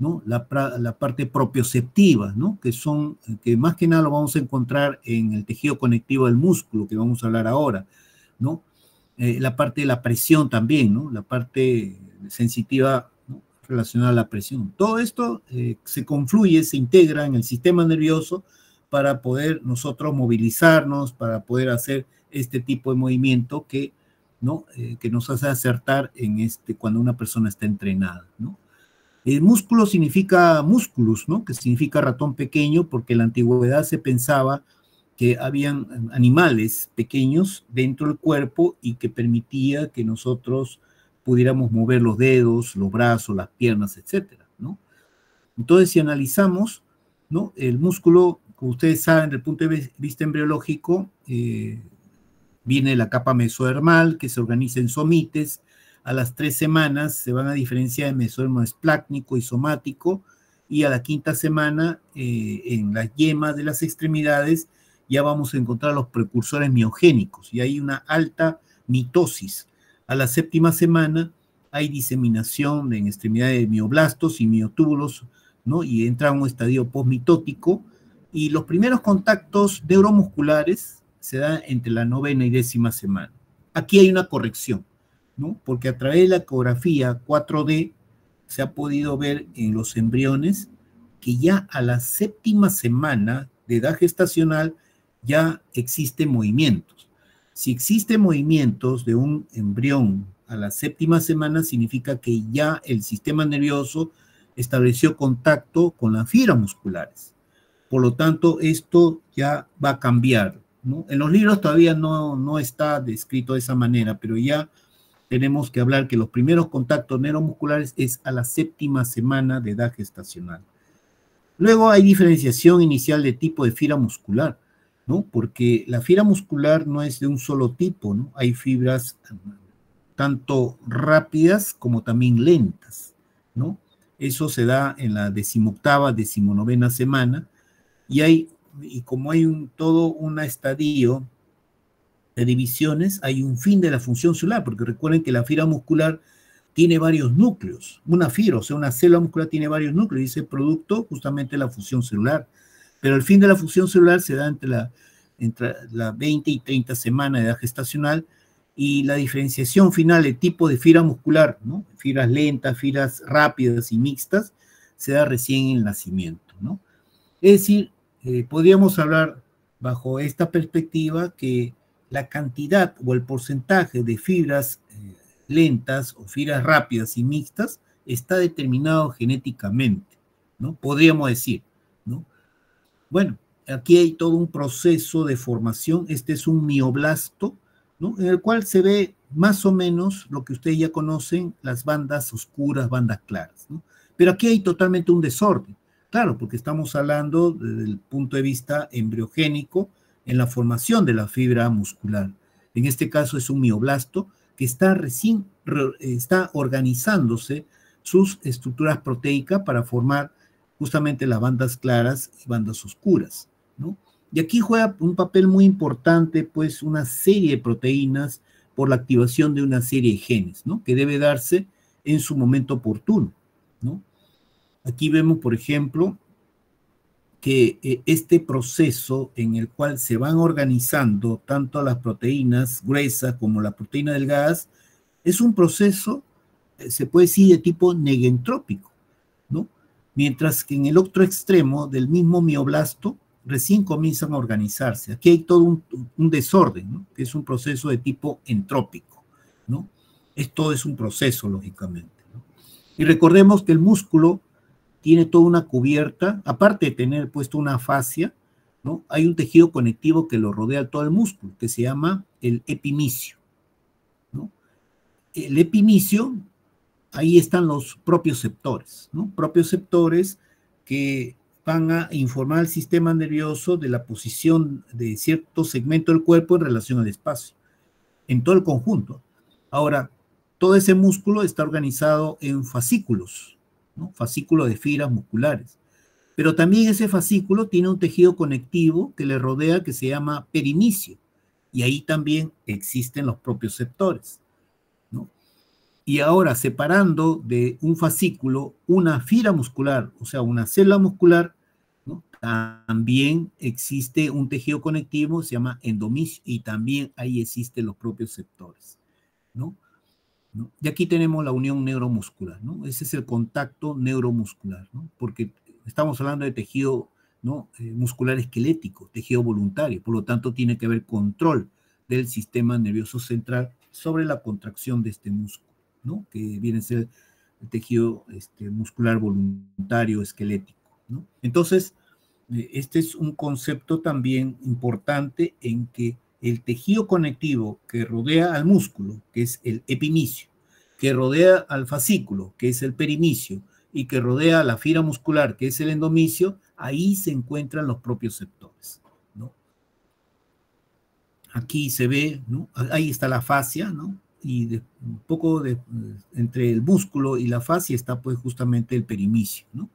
¿no? La parte propioceptiva, ¿no? Que más que nada lo vamos a encontrar en el tejido conectivo del músculo, que vamos a hablar ahora, ¿no? La parte de la presión también, ¿no? La parte sensitiva, ¿no? Relacionada a la presión. Todo esto se confluye, se integra en el sistema nervioso para poder nosotros movilizarnos, para poder hacer este tipo de movimiento que, ¿no? Que nos hace acertar cuando una persona está entrenada, ¿no? El músculo significa musculus, ¿no? Que significa ratón pequeño, porque en la antigüedad se pensaba que habían animales pequeños dentro del cuerpo y que permitía que nosotros pudiéramos mover los dedos, los brazos, las piernas, etcétera, ¿no? Entonces, si analizamos, ¿no? El músculo, como ustedes saben, desde el punto de vista embriológico, viene la capa mesodermal, que se organiza en somites. A las 3 semanas se van a diferenciar en mesodermo esplácnico y somático, y a la 5ª semana, en las yemas de las extremidades, ya vamos a encontrar los precursores miogénicos, y hay una alta mitosis. A la 7ª semana hay diseminación en extremidades de mioblastos y miotúbulos, ¿no? Y entra a un estadio postmitótico, y los primeros contactos neuromusculares se dan entre la 9ª y 10ª semana. Aquí hay una corrección, ¿no? Porque a través de la ecografía 4D se ha podido ver en los embriones que ya a la 7ª semana de edad gestacional ya existen movimientos. Si existen movimientos de un embrión a la 7ª semana, significa que ya el sistema nervioso estableció contacto con las fibras musculares. Por lo tanto, esto ya va a cambiar, ¿no? En los libros todavía no está descrito de esa manera, pero ya tenemos que hablar que los primeros contactos neuromusculares es a la 7ª semana de edad gestacional. Luego hay diferenciación inicial de tipo de fibra muscular, ¿no? Porque la fibra muscular no es de un solo tipo, ¿no? Hay fibras tanto rápidas como también lentas, ¿no? Eso se da en la 18ª, 19ª semana, y como hay todo un estadio de divisiones, hay un fin de la función celular, porque recuerden que la fibra muscular tiene varios núcleos. Una fibra, o sea, una célula muscular tiene varios núcleos, y ese producto justamente la función celular. Pero el fin de la función celular se da entre la 20 y 30 semanas de edad gestacional, y la diferenciación final de tipo de fibra muscular, ¿no? Fibras lentas, fibras rápidas y mixtas, se da recién en el nacimiento, ¿no? Es decir, podríamos hablar bajo esta perspectiva que la cantidad o el porcentaje de fibras lentas o fibras rápidas y mixtas está determinado genéticamente, ¿no? Podríamos decir, ¿no? Bueno, aquí hay todo un proceso de formación. Este es un mioblasto, ¿no? En el cual se ve más o menos lo que ustedes ya conocen, las bandas oscuras, bandas claras, ¿no? Pero aquí hay totalmente un desorden. Claro, porque estamos hablando desde el punto de vista embriogénico en la formación de la fibra muscular. En este caso es un mioblasto que está organizándose sus estructuras proteicas para formar justamente las bandas claras y bandas oscuras, ¿no? Y aquí juega un papel muy importante, pues, una serie de proteínas por la activación de una serie de genes, ¿no? Que debe darse en su momento oportuno, ¿no? Aquí vemos, por ejemplo, que este proceso en el cual se van organizando tanto las proteínas gruesas como la proteína delgadas, es un proceso, se puede decir, de tipo negentrópico, ¿no? Mientras que en el otro extremo del mismo mioblasto, recién comienzan a organizarse. Aquí hay todo un desorden, ¿no? Que es un proceso de tipo entrópico, ¿no? Todo es un proceso, lógicamente, ¿no? Y recordemos que el músculo tiene toda una cubierta, aparte de tener puesto una fascia, ¿no? Hay un tejido conectivo que lo rodea todo el músculo, que se llama el epimicio, ¿no? El epimicio, ahí están los propioceptores, ¿no? Propioceptores que van a informar al sistema nervioso de la posición de cierto segmento del cuerpo en relación al espacio, en todo el conjunto. Ahora, todo ese músculo está organizado en fascículos, ¿no? Fascículos de fibras musculares. Pero también ese fascículo tiene un tejido conectivo que le rodea que se llama perimicio. Y ahí también existen los propioceptores, ¿no? Y ahora, separando de un fascículo una fibra muscular, o sea, una célula muscular, ¿no? También existe un tejido conectivo, se llama endomisio, y también ahí existen los propioceptores, ¿no? ¿No? Y aquí tenemos la unión neuromuscular, ¿no? Ese es el contacto neuromuscular, ¿no? Porque estamos hablando de tejido, ¿no? Muscular esquelético, tejido voluntario, por lo tanto tiene que haber control del sistema nervioso central sobre la contracción de este músculo, ¿no? Que viene a ser el tejido muscular voluntario esquelético, ¿no? Entonces, este es un concepto también importante en que el tejido conectivo que rodea al músculo, que es el epimicio, que rodea al fascículo, que es el perimicio, y que rodea a la fibra muscular, que es el endomicio, ahí se encuentran los propioceptores, ¿no? Aquí se ve, ¿no? Ahí está la fascia, ¿no? Y un poco entre el músculo y la fascia está pues justamente el perimicio, ¿no?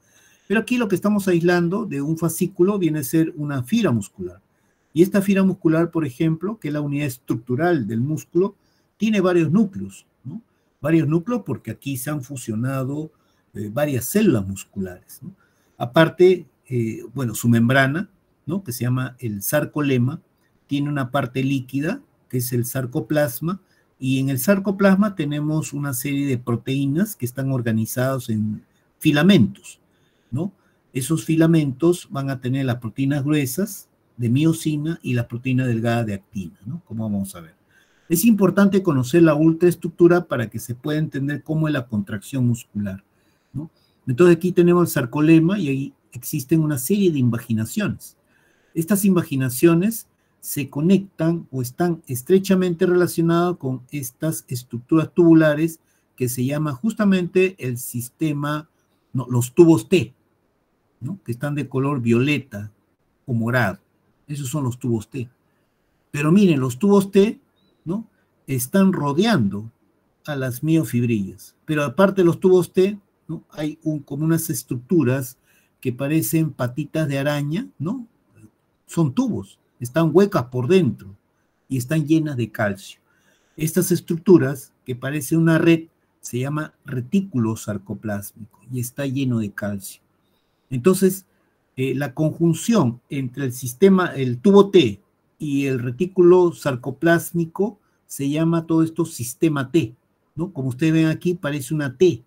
Pero aquí lo que estamos aislando de un fascículo viene a ser una fibra muscular. Y esta fibra muscular, por ejemplo, que es la unidad estructural del músculo, tiene varios núcleos, ¿no? Varios núcleos porque aquí se han fusionado varias células musculares, ¿no? Aparte, bueno, su membrana, ¿no? Que se llama el sarcolema, tiene una parte líquida, que es el sarcoplasma, y en el sarcoplasma tenemos una serie de proteínas que están organizadas en filamentos, ¿no? Esos filamentos van a tener las proteínas gruesas de miosina y las proteínas delgadas de actina, ¿no? Como vamos a ver. Es importante conocer la ultraestructura para que se pueda entender cómo es la contracción muscular, ¿no? Entonces aquí tenemos el sarcolema y ahí existen una serie de invaginaciones. Estas invaginaciones se conectan o están estrechamente relacionadas con estas estructuras tubulares que se llama justamente el sistema, no, los tubos T, ¿no? Que están de color violeta o morado. Esos son los tubos T. Pero miren, los tubos T, ¿no? Están rodeando a las miofibrillas. Pero aparte de los tubos T, ¿no? Hay como unas estructuras que parecen patitas de araña, ¿no? Son tubos, están huecas por dentro y están llenas de calcio. Estas estructuras, que parece una red, se llama retículo sarcoplásmico y está lleno de calcio. Entonces, la conjunción entre el sistema, el tubo T y el retículo sarcoplásmico se llama todo esto sistema T, ¿no? Como ustedes ven aquí, parece una T,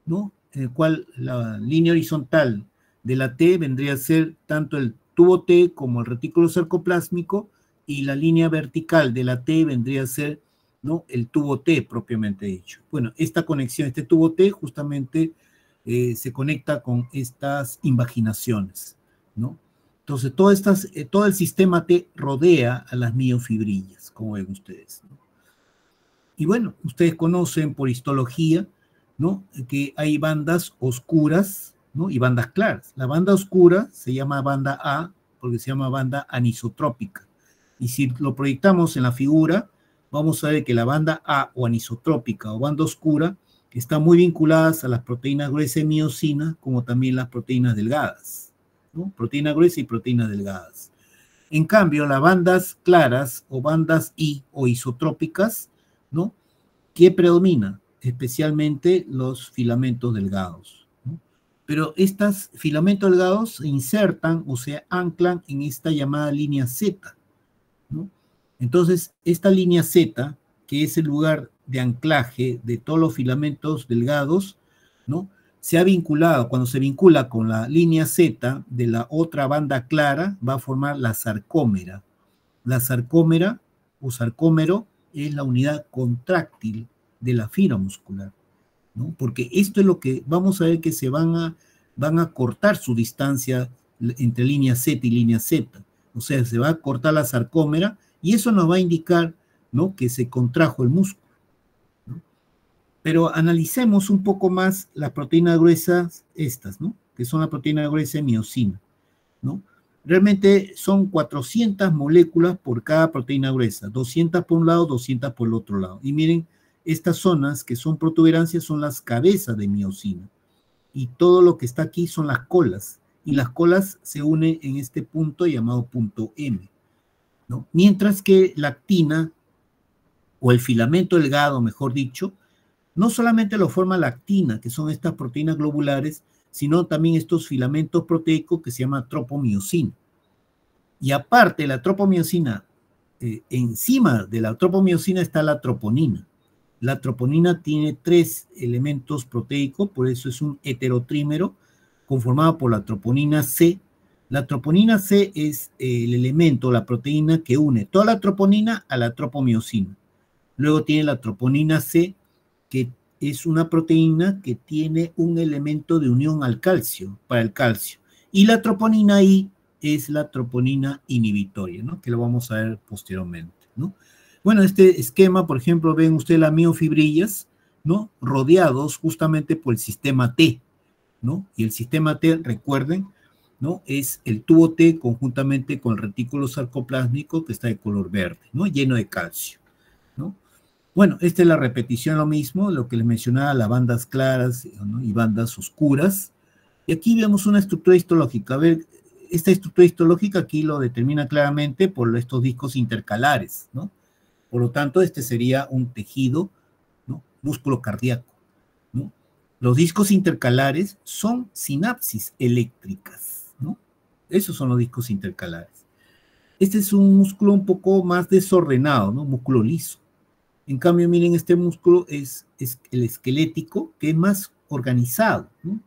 ¿no? En el cual la línea horizontal de la T vendría a ser tanto el tubo T como el retículo sarcoplásmico, y la línea vertical de la T vendría a ser, ¿no? El tubo T propiamente dicho. Bueno, esta conexión, este tubo T justamente se conecta con estas invaginaciones, ¿no? Entonces, todo el sistema T rodea a las miofibrillas, como ven ustedes, ¿no? Y bueno, ustedes conocen por histología, ¿no? Que hay bandas oscuras, ¿no? Y bandas claras. La banda oscura se llama banda A porque se llama banda anisotrópica. Y si lo proyectamos en la figura, vamos a ver que la banda A o anisotrópica o banda oscura están muy vinculadas a las proteínas gruesas y miosina, como también las proteínas delgadas, ¿no? Proteínas gruesas y proteínas delgadas. En cambio, las bandas claras o bandas I o isotrópicas, ¿no? ¿Qué predomina? Especialmente los filamentos delgados, ¿no? Pero estos filamentos delgados se insertan o se anclan en esta llamada línea Z, ¿no? Entonces, esta línea Z, que es el lugar de anclaje de todos los filamentos delgados, ¿no? se ha vinculado, cuando se vincula con la línea Z de la otra banda clara, va a formar la sarcómera. La sarcómera o sarcómero es la unidad contráctil de la fibra muscular, ¿no? Porque esto es lo que vamos a ver, que se van a cortar su distancia entre línea Z y línea Z. O sea, se va a cortar la sarcómera y eso nos va a indicar, ¿no?, que se contrajo el músculo, ¿no? Pero analicemos un poco más las proteínas gruesas estas, ¿no?, que son la proteína gruesa de miosina, ¿no? Realmente son 400 moléculas por cada proteína gruesa, 200 por un lado, 200 por el otro lado. Y miren, estas zonas que son protuberancias son las cabezas de miosina. Y todo lo que está aquí son las colas. Y las colas se unen en este punto llamado punto M, ¿no? Mientras que la actina, o el filamento delgado, mejor dicho, no solamente lo forma la actina, que son estas proteínas globulares, sino también estos filamentos proteicos que se llama tropomiosina. Y aparte de la tropomiosina, encima de la tropomiosina está la troponina. La troponina tiene 3 elementos proteicos, por eso es un heterotrímero conformado por la troponina C. La troponina C es el elemento, la proteína que une toda la troponina a la tropomiosina. Luego tiene la troponina C, que es una proteína que tiene un elemento de unión al calcio, para el calcio. Y la troponina I es la troponina inhibitoria, ¿no?, que lo vamos a ver posteriormente, ¿no? Bueno, este esquema, por ejemplo, ven ustedes las miofibrillas, ¿no?, rodeados justamente por el sistema T, ¿no? Y el sistema T, recuerden, ¿no?, es el tubo T conjuntamente con el retículo sarcoplásmico que está de color verde, ¿no?, lleno de calcio, ¿no? Bueno, esta es la repetición, lo mismo, lo que les mencionaba, las bandas claras, ¿no?, y bandas oscuras. Y aquí vemos una estructura histológica. A ver, esta estructura histológica aquí lo determina claramente por estos discos intercalares, ¿no? Por lo tanto, este sería un tejido, ¿no?, músculo cardíaco, ¿no? Los discos intercalares son sinapsis eléctricas, ¿no? Esos son los discos intercalares. Este es un músculo un poco más desordenado, ¿no?, músculo liso. En cambio, miren, este músculo es el esquelético, que es más organizado, ¿no?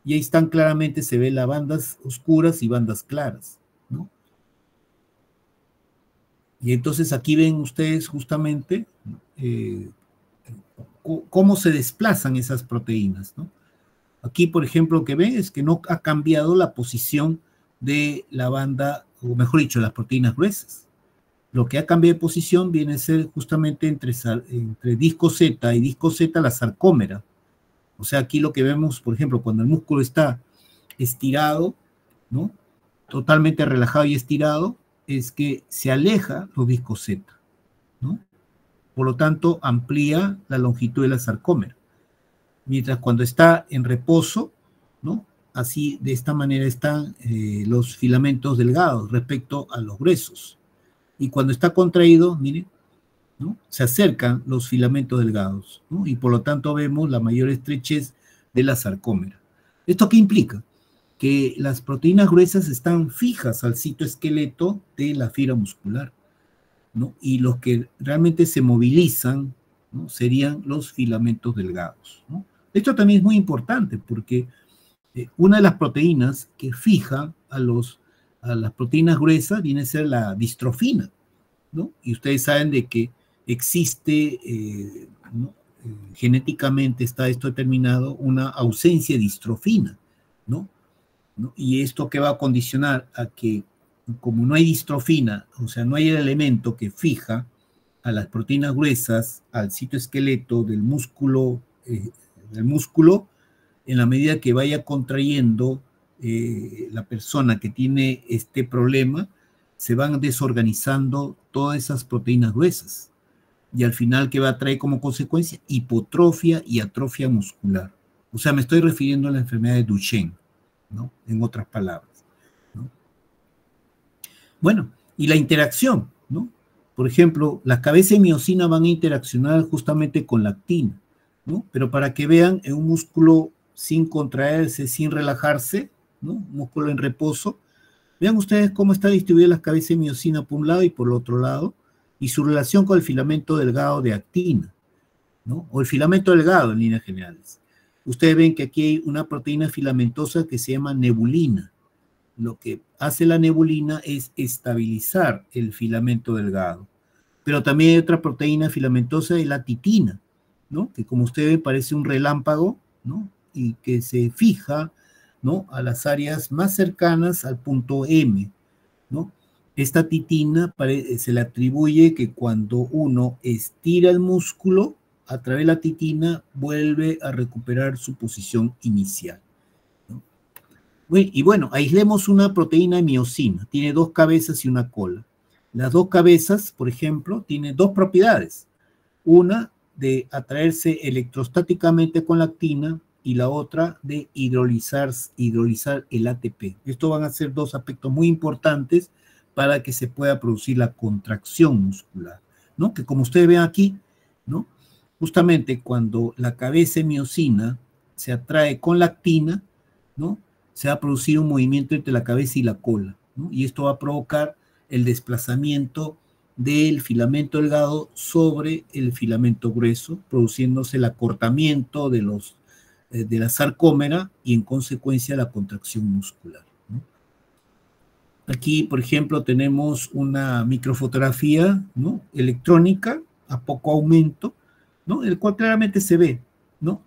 Y ahí están claramente, se ven las bandas oscuras y bandas claras, ¿no? Y entonces aquí ven ustedes justamente cómo se desplazan esas proteínas, ¿no? Aquí, por ejemplo, lo que ven es que no ha cambiado la posición de la banda, o mejor dicho, las proteínas gruesas. Lo que ha cambiado de posición viene a ser justamente entre disco Z y disco Z la sarcómera. O sea, aquí lo que vemos, por ejemplo, cuando el músculo está estirado, ¿no?, totalmente relajado y estirado, es que se aleja los discos Z, ¿no? Por lo tanto, amplía la longitud de la sarcómera. Mientras cuando está en reposo, ¿no?, así, de esta manera están los filamentos delgados respecto a los gruesos. Y cuando está contraído, miren, ¿no?, se acercan los filamentos delgados, ¿no?, y por lo tanto vemos la mayor estrechez de la sarcómera. ¿Esto qué implica? Que las proteínas gruesas están fijas al citoesqueleto de la fibra muscular, ¿no?, y los que realmente se movilizan, ¿no?, serían los filamentos delgados, ¿no? Esto también es muy importante porque una de las proteínas que fija a las proteínas gruesas viene a ser la distrofina, ¿no? Y ustedes saben de que existe, ¿no?, genéticamente está esto determinado, una ausencia de distrofina, ¿no? Y esto que va a condicionar a que, como no hay distrofina, o sea, no hay el elemento que fija a las proteínas gruesas al citoesqueleto del músculo, en la medida que vaya contrayendo la persona que tiene este problema, se van desorganizando todas esas proteínas gruesas. Y al final, ¿qué va a traer como consecuencia? Hipotrofia y atrofia muscular. O sea, me estoy refiriendo a la enfermedad de Duchenne, ¿no?, en otras palabras, ¿no? Bueno, y la interacción, ¿no? Por ejemplo, las cabezas de miosina van a interaccionar justamente con la actina, ¿no? Pero para que vean, en un músculo sin contraerse, sin relajarse, ¿no?, músculo en reposo, vean ustedes cómo está distribuida las cabezas de miosina por un lado y por el otro lado, y su relación con el filamento delgado de actina, ¿no?, o el filamento delgado en líneas generales. Ustedes ven que aquí hay una proteína filamentosa que se llama nebulina. Lo que hace la nebulina es estabilizar el filamento delgado. Pero también hay otra proteína filamentosa de la titina, ¿no? Que como ustedes ven parece un relámpago, ¿no? Y que se fija, ¿no? A las áreas más cercanas al punto M, ¿no? Esta titina se le atribuye que cuando uno estira el músculo, a través de la titina vuelve a recuperar su posición inicial, ¿no? Y bueno, aislemos una proteína de miosina, tiene 2 cabezas y una cola. Las 2 cabezas, por ejemplo, tienen 2 propiedades. Una de atraerse electrostáticamente con la actina y la otra de hidrolizar el ATP. Estos van a ser 2 aspectos muy importantes para que se pueda producir la contracción muscular, ¿no? Que como ustedes ven aquí, ¿no? Justamente cuando la cabeza de miosina se atrae con la actina, ¿no? Se va a producir un movimiento entre la cabeza y la cola, ¿no? Y esto va a provocar el desplazamiento del filamento delgado sobre el filamento grueso, produciéndose el acortamiento de la sarcómera y en consecuencia la contracción muscular, ¿no? Aquí, por ejemplo, tenemos una microfotografía, ¿no? Electrónica a poco aumento, ¿no? El cual claramente se ve, ¿no?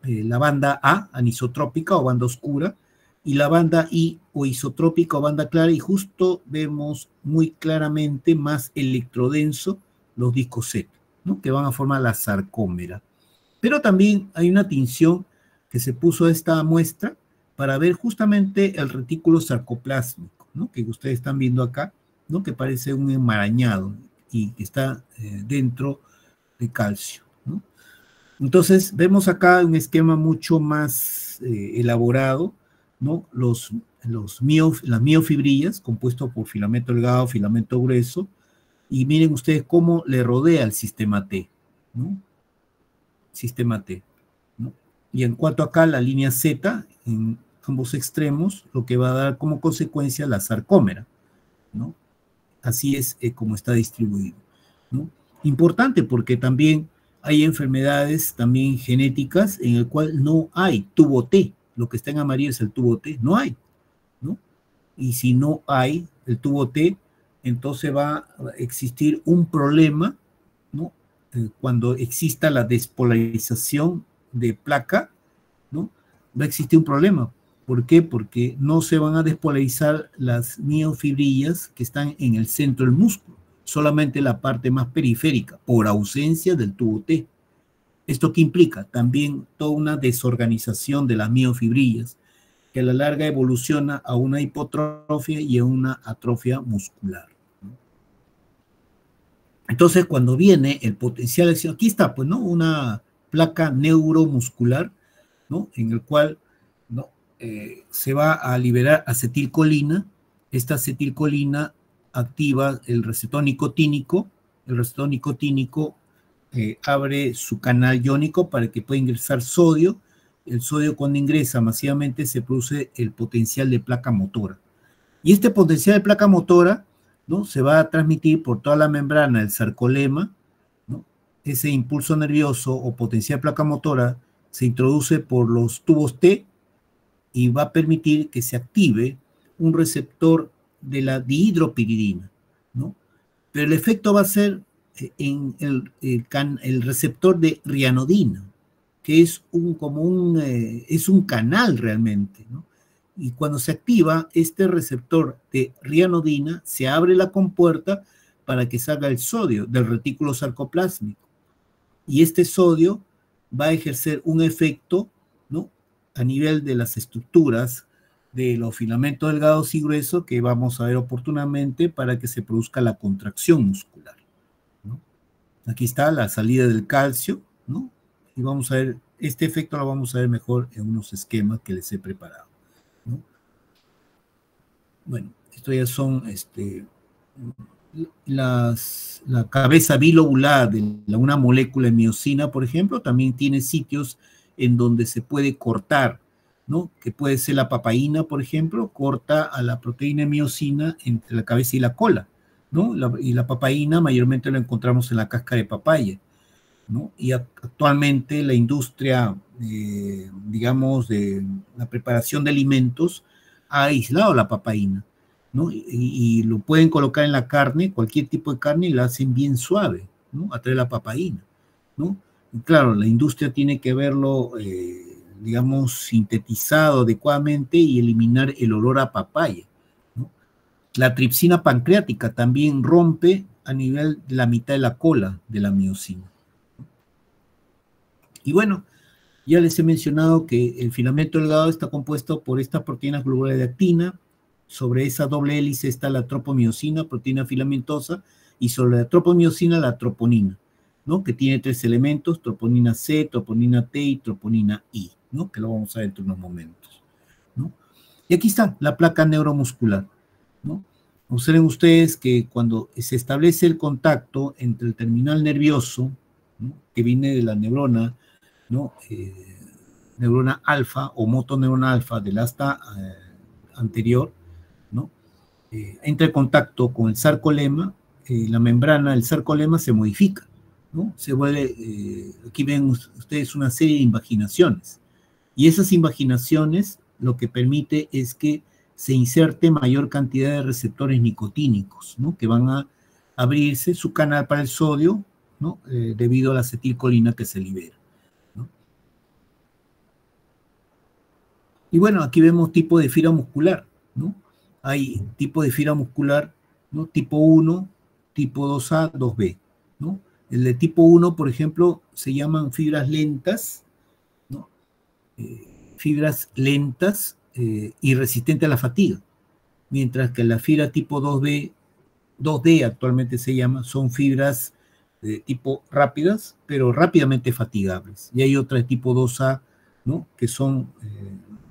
La banda A, anisotrópica o banda oscura, y la banda I o isotrópica o banda clara, y justo vemos muy claramente más electrodenso los discos Z, ¿no? Que van a formar la sarcómera. Pero también hay una tinción que se puso a esta muestra para ver justamente el retículo sarcoplásmico, ¿no? Que ustedes están viendo acá, ¿no? Que parece un enmarañado y que está dentro de calcio, ¿no? Entonces, vemos acá un esquema mucho más elaborado, ¿no? Las miofibrillas, compuesto por filamento delgado, filamento grueso, y miren ustedes cómo le rodea el sistema T, ¿no? Sistema T, ¿no? Y en cuanto acá la línea Z, en ambos extremos, lo que va a dar como consecuencia la sarcómera, ¿no? Así es como está distribuido, ¿no? Importante porque también hay enfermedades también genéticas en el cual no hay tubo T, lo que está en amarillo es el tubo T, no hay, ¿no? Y si no hay el tubo T, entonces va a existir un problema, ¿no? Cuando exista la despolarización de placa, ¿no? Va a existir un problema. ¿Por qué? Porque no se van a despolarizar las miofibrillas que están en el centro del músculo, solamente la parte más periférica, por ausencia del tubo T. ¿Esto qué implica? También toda una desorganización de las miofibrillas, que a la larga evoluciona a una hipotrofia y a una atrofia muscular. Entonces, cuando viene el potencial de acción, aquí está, pues, ¿no? Una placa neuromuscular, ¿no? En el cual, ¿no? Se va a liberar acetilcolina. Esta acetilcolina activa el receptor nicotínico. El receptor nicotínico abre su canal iónico para que pueda ingresar sodio. El sodio, cuando ingresa masivamente, se produce el potencial de placa motora. Y este potencial de placa motora, ¿no? Se va a transmitir por toda la membrana del sarcolema, ¿no? Ese impulso nervioso o potencial de placa motora se introduce por los tubos T y va a permitir que se active un receptor de la dihidropiridina, ¿no? Pero el efecto va a ser en el receptor de rianodina, que es un canal realmente, ¿no? Y cuando se activa este receptor de rianodina, se abre la compuerta para que salga el sodio del retículo sarcoplásmico. Y este sodio va a ejercer un efecto, ¿no? A nivel de las estructuras de los filamentos delgados y gruesos que vamos a ver oportunamente para que se produzca la contracción muscular, ¿no? Aquí está la salida del calcio, ¿no? Y vamos a ver, este efecto lo vamos a ver mejor en unos esquemas que les he preparado, ¿no? Bueno, esto ya son la cabeza bilobulada de una molécula de miosina, por ejemplo, también tiene sitios en donde se puede cortar, ¿no? Que puede ser la papaína, por ejemplo, corta a la proteína de miosina entre la cabeza y la cola, ¿no? Y la papaína mayormente lo encontramos en la cáscara de papaya, ¿no? Y actualmente la industria digamos, de la preparación de alimentos, ha aislado la papaína, ¿no? Y lo pueden colocar en la carne, cualquier tipo de carne, y la hacen bien suave, ¿no? A través de la papaína, ¿no? Y claro, la industria tiene que verlo, digamos, sintetizado adecuadamente y eliminar el olor a papaya, ¿no? La tripsina pancreática también rompe a nivel de la mitad de la cola de la miosina. Y bueno, ya les he mencionado que el filamento delgado está compuesto por estas proteínas globulares de actina. Sobre esa doble hélice está la tropomiosina, proteína filamentosa, y sobre la tropomiosina la troponina, ¿no? Que tiene 3 elementos: troponina C, troponina T y troponina I, ¿no? Que lo vamos a ver dentro de unos momentos, ¿no? Y aquí está la placa neuromuscular, ¿no? Observen ustedes que cuando se establece el contacto entre el terminal nervioso, ¿no? Que viene de la neurona, ¿no? Neurona alfa o motoneurona alfa del asta anterior, ¿no? Entra en contacto con el sarcolema, la membrana del sarcolema se modifica, ¿no? Se vuelve, aquí ven ustedes una serie de invaginaciones, y esas invaginaciones lo que permite es que se inserte mayor cantidad de receptores nicotínicos, ¿no? Que van a abrirse su canal para el sodio, ¿no? Debido a la acetilcolina que se libera. Y bueno, aquí vemos tipo de fibra muscular, ¿no? Hay tipo de fibra muscular, ¿no? Tipo 1, tipo 2A, 2B, ¿no? El de tipo 1, por ejemplo, se llaman fibras lentas, ¿no? Fibras lentas y resistentes a la fatiga, mientras que la fibra tipo 2B, 2D actualmente se llama, son fibras de tipo rápidas, pero rápidamente fatigables. Y hay otras tipo 2A, ¿no? Que son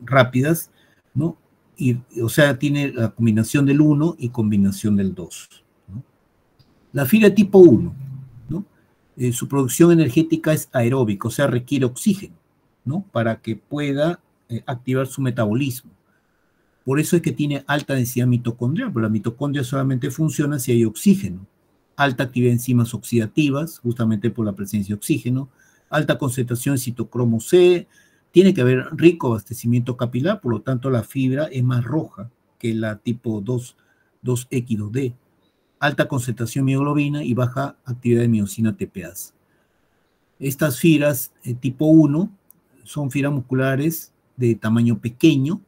rápidas, ¿no? Y, o sea, tiene la combinación del 1 y combinación del 2, ¿no? La fibra tipo 1, ¿no? Su producción energética es aeróbica, o sea, requiere oxígeno, ¿no? Para que pueda activar su metabolismo. Por eso es que tiene alta densidad mitocondrial, porque la mitocondria solamente funciona si hay oxígeno. Alta actividad de enzimas oxidativas, justamente por la presencia de oxígeno. Alta concentración de citocromo C. Tiene que haber rico abastecimiento capilar, por lo tanto la fibra es más roja que la tipo 2X2D. Alta concentración de mioglobina y baja actividad de miosina TPase. Estas fibras tipo 1 son fibras musculares de tamaño pequeño,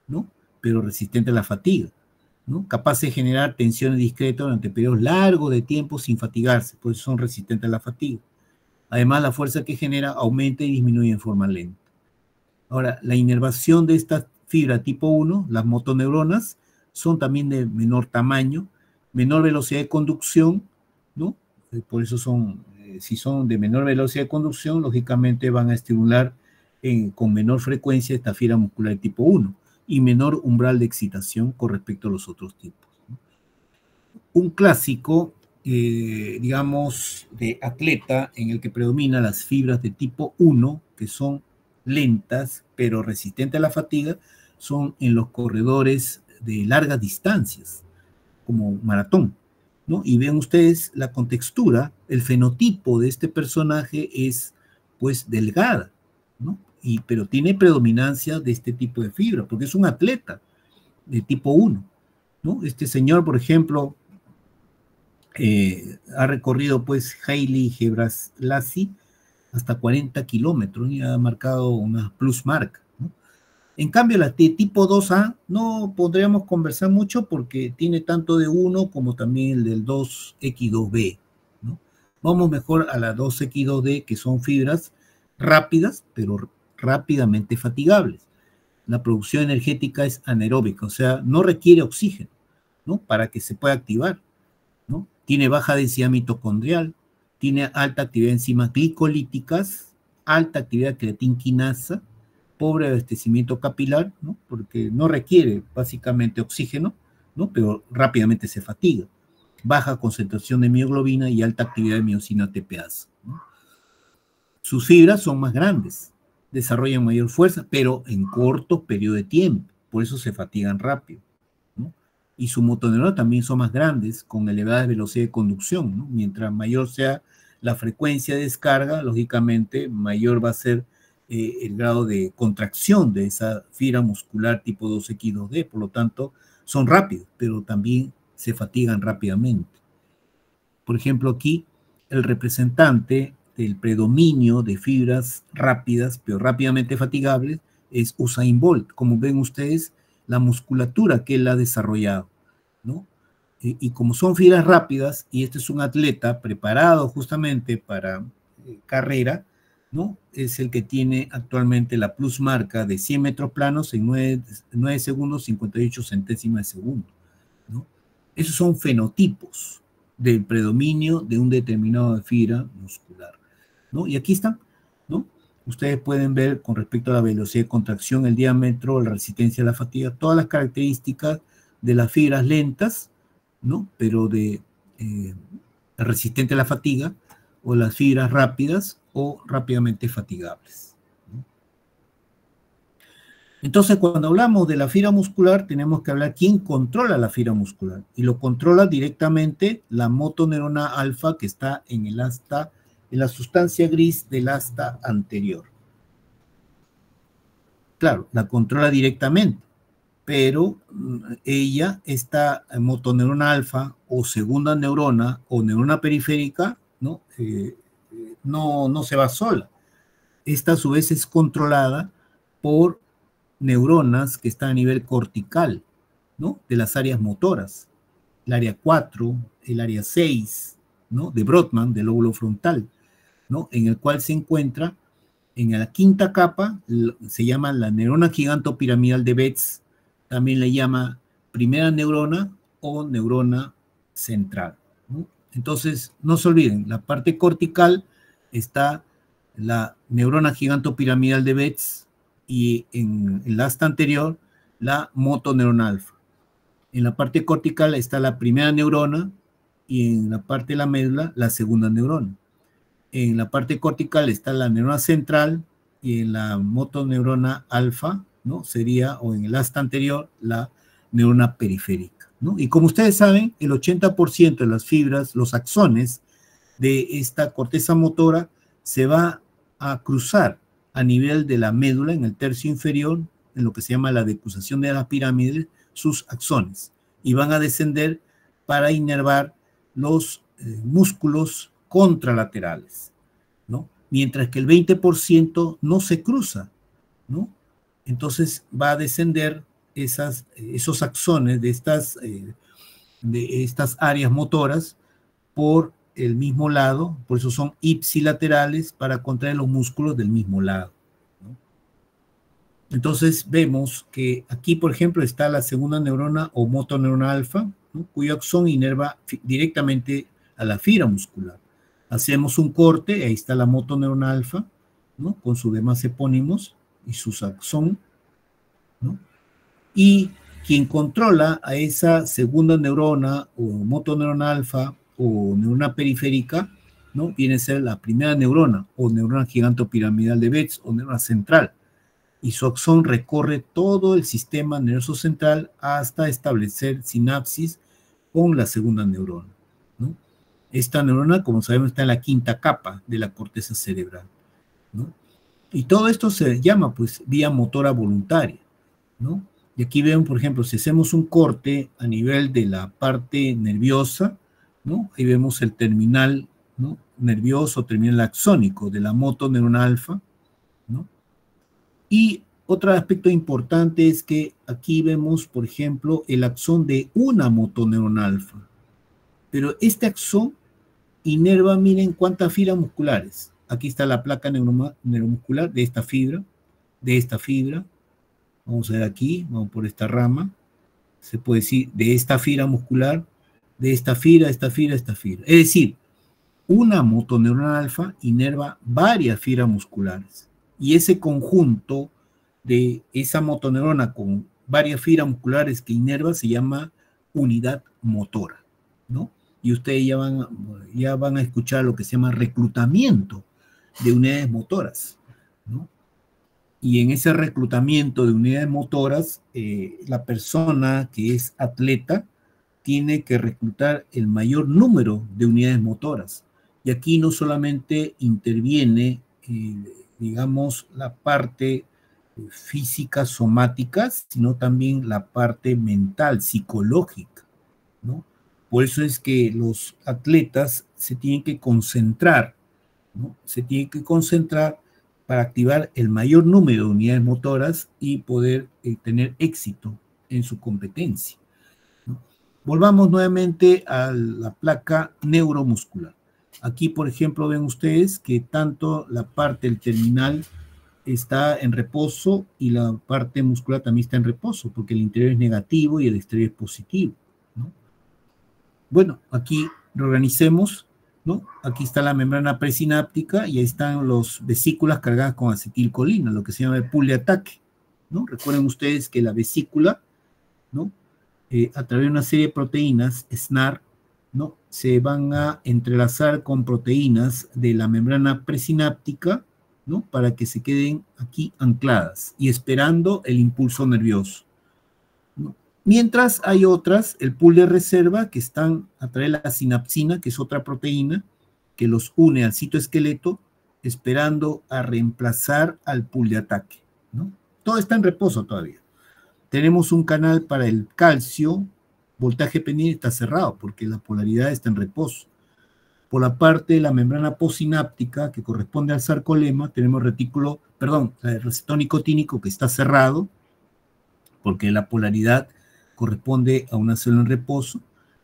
¿no? Pero resistente a la fatiga, ¿no? Capaz de generar tensiones discretas durante periodos largos de tiempo sin fatigarse, pues son resistentes a la fatiga. Además, la fuerza que genera aumenta y disminuye en forma lenta. Ahora, la inervación de esta fibra tipo 1, las motoneuronas, son también de menor tamaño, menor velocidad de conducción, ¿no? Por eso son, si son de menor velocidad de conducción, lógicamente van a estimular con menor frecuencia esta fibra muscular de tipo 1 y menor umbral de excitación con respecto a los otros tipos, ¿no? Un clásico, digamos, de atleta en el que predomina las fibras de tipo 1, que son lentas pero resistentes a la fatiga, son en los corredores de largas distancias, como maratón, ¿no? Y ven ustedes la contextura, el fenotipo de este personaje es, pues, delgada, ¿no? Pero tiene predominancia de este tipo de fibra, porque es un atleta de tipo 1, ¿no? Este señor, por ejemplo, ha recorrido, pues, Hailey Gebrselassie hasta 40 kilómetros y ha marcado una plus marca, ¿no? En cambio, la de tipo 2A no podríamos conversar mucho porque tiene tanto de 1 como también el del 2X2B, ¿no? Vamos mejor a la 2X2D, que son fibras rápidas, pero rápidamente fatigables. La producción energética es anaeróbica, o sea, no requiere oxígeno, ¿no? Para que se pueda activar, ¿no? Tiene baja densidad mitocondrial, tiene alta actividad de enzimas glicolíticas, alta actividad de creatinquinasa, pobre abastecimiento capilar, ¿no? Porque no requiere básicamente oxígeno, ¿no? Pero rápidamente se fatiga. Baja concentración de mioglobina y alta actividad de miosina TPase, ¿no? Sus fibras son más grandes, desarrollan mayor fuerza, pero en corto periodo de tiempo, por eso se fatigan rápido, ¿no? Y sus motoneuronas también son más grandes, con elevada velocidad de conducción, ¿no? Mientras mayor sea la frecuencia de descarga, lógicamente mayor va a ser el grado de contracción de esa fibra muscular tipo 2X2D, por lo tanto, son rápidos, pero también se fatigan rápidamente. Por ejemplo, aquí el representante del predominio de fibras rápidas, pero rápidamente fatigables, es Usain Bolt. Como ven ustedes, la musculatura que él ha desarrollado, ¿no? Y como son fibras rápidas, y este es un atleta preparado justamente para carrera, ¿no? Es el que tiene actualmente la plus marca de 100 metros planos en 9 segundos 58 centésimas de segundo, ¿no? Esos son fenotipos del predominio de un determinado fibra muscular, ¿no? Y aquí están, ¿no? Ustedes pueden ver con respecto a la velocidad de contracción, el diámetro, la resistencia a la fatiga, todas las características de las fibras lentas, ¿no? Pero resistente a la fatiga, o las fibras rápidas o rápidamente fatigables, ¿no? Entonces, cuando hablamos de la fibra muscular, tenemos que hablar quién controla la fibra muscular. Y lo controla directamente la motoneurona alfa que está en el asta, en la sustancia gris del asta anterior. Claro, la controla directamente, pero ella, esta motoneurona alfa o segunda neurona o neurona periférica, ¿no? No se va sola. Esta a su vez es controlada por neuronas que están a nivel cortical, ¿no? De las áreas motoras. El área 4, el área 6, ¿no? De Brodmann, del lóbulo frontal, ¿no? En el cual se encuentra en la quinta capa, se llama la neurona gigantopiramidal de Betz, también le llama primera neurona o neurona central, ¿no? Entonces, no se olviden, la parte cortical está la neurona gigantopiramidal de Betz y en el asta anterior la motoneurona alfa. En la parte cortical está la primera neurona y en la parte de la médula la segunda neurona. En la parte cortical está la neurona central y en la motoneurona alfa, ¿no? Sería, o en el asta anterior, la neurona periférica, ¿no? Y como ustedes saben, el 80% de las fibras, los axones de esta corteza motora, se va a cruzar a nivel de la médula, en el tercio inferior, en lo que se llama la decusación de las pirámides, sus axones, y van a descender para inervar los músculos contralaterales, ¿no? Mientras que el 20% no se cruza, ¿no? Entonces va a descender esos axones de estas áreas motoras por el mismo lado, por eso son ipsilaterales para contraer los músculos del mismo lado, ¿no? Entonces vemos que aquí, por ejemplo, está la segunda neurona o motoneurona alfa, ¿no? Cuyo axón inerva directamente a la fibra muscular. Hacemos un corte, ahí está la motoneurona alfa, ¿no? Con sus demás epónimos y su axón, ¿no? Y quien controla a esa segunda neurona o motoneurona alfa o neurona periférica, ¿no? Viene a ser la primera neurona o neurona gigantopiramidal de Betz o neurona central. Y su axón recorre todo el sistema nervioso central hasta establecer sinapsis con la segunda neurona, ¿no? Esta neurona, como sabemos, está en la quinta capa de la corteza cerebral, ¿no? Y todo esto se llama, pues, vía motora voluntaria, ¿no? Y aquí ven, por ejemplo, si hacemos un corte a nivel de la parte nerviosa, ¿no? Ahí vemos el terminal, ¿no? Nervioso, terminal axónico de la motoneurona alfa, ¿no? Y otro aspecto importante es que aquí vemos, por ejemplo, el axón de una motoneurona alfa. Pero este axón inerva, miren cuántas fibras musculares. Aquí está la placa neuromuscular de esta fibra, de esta fibra. Vamos a ver aquí, vamos por esta rama. Se puede decir de esta fibra muscular, de esta fibra, esta fibra, esta fibra. Es decir, una motoneurona alfa inerva varias fibras musculares. Y ese conjunto de esa motoneurona con varias fibras musculares que inerva se llama unidad motora, ¿no? Y ustedes ya van a escuchar lo que se llama reclutamiento de unidades motoras, ¿no? Y en ese reclutamiento de unidades motoras, la persona que es atleta tiene que reclutar el mayor número de unidades motoras. Y aquí no solamente interviene digamos, la parte física, somática, sino también la parte mental, psicológica, ¿no? Por eso es que los atletas se tienen que concentrar, ¿no? Se tienen que concentrar para activar el mayor número de unidades motoras y poder tener éxito en su competencia, ¿no? Volvamos nuevamente a la placa neuromuscular. Aquí, por ejemplo, ven ustedes que tanto la parte del terminal está en reposo y la parte muscular también está en reposo, porque el interior es negativo y el exterior es positivo, ¿no? Bueno, aquí reorganicemos, ¿no? Aquí está la membrana presináptica y ahí están las vesículas cargadas con acetilcolina, lo que se llama el pool de ataque, ¿no? Recuerden ustedes que la vesícula, ¿no? A través de una serie de proteínas, SNAR, ¿no? Se van a entrelazar con proteínas de la membrana presináptica, ¿no? Para que se queden aquí ancladas y esperando el impulso nervioso, ¿no? Mientras hay otras, el pool de reserva, que están a través de la sinapsina, que es otra proteína, que los une al citoesqueleto, esperando a reemplazar al pool de ataque, ¿no? Todo está en reposo todavía. Tenemos un canal para el calcio, voltaje pendiente está cerrado porque la polaridad está en reposo. Por la parte de la membrana postsináptica, que corresponde al sarcolema, tenemos el receptor nicotínico que está cerrado, porque la polaridad corresponde a una célula en reposo,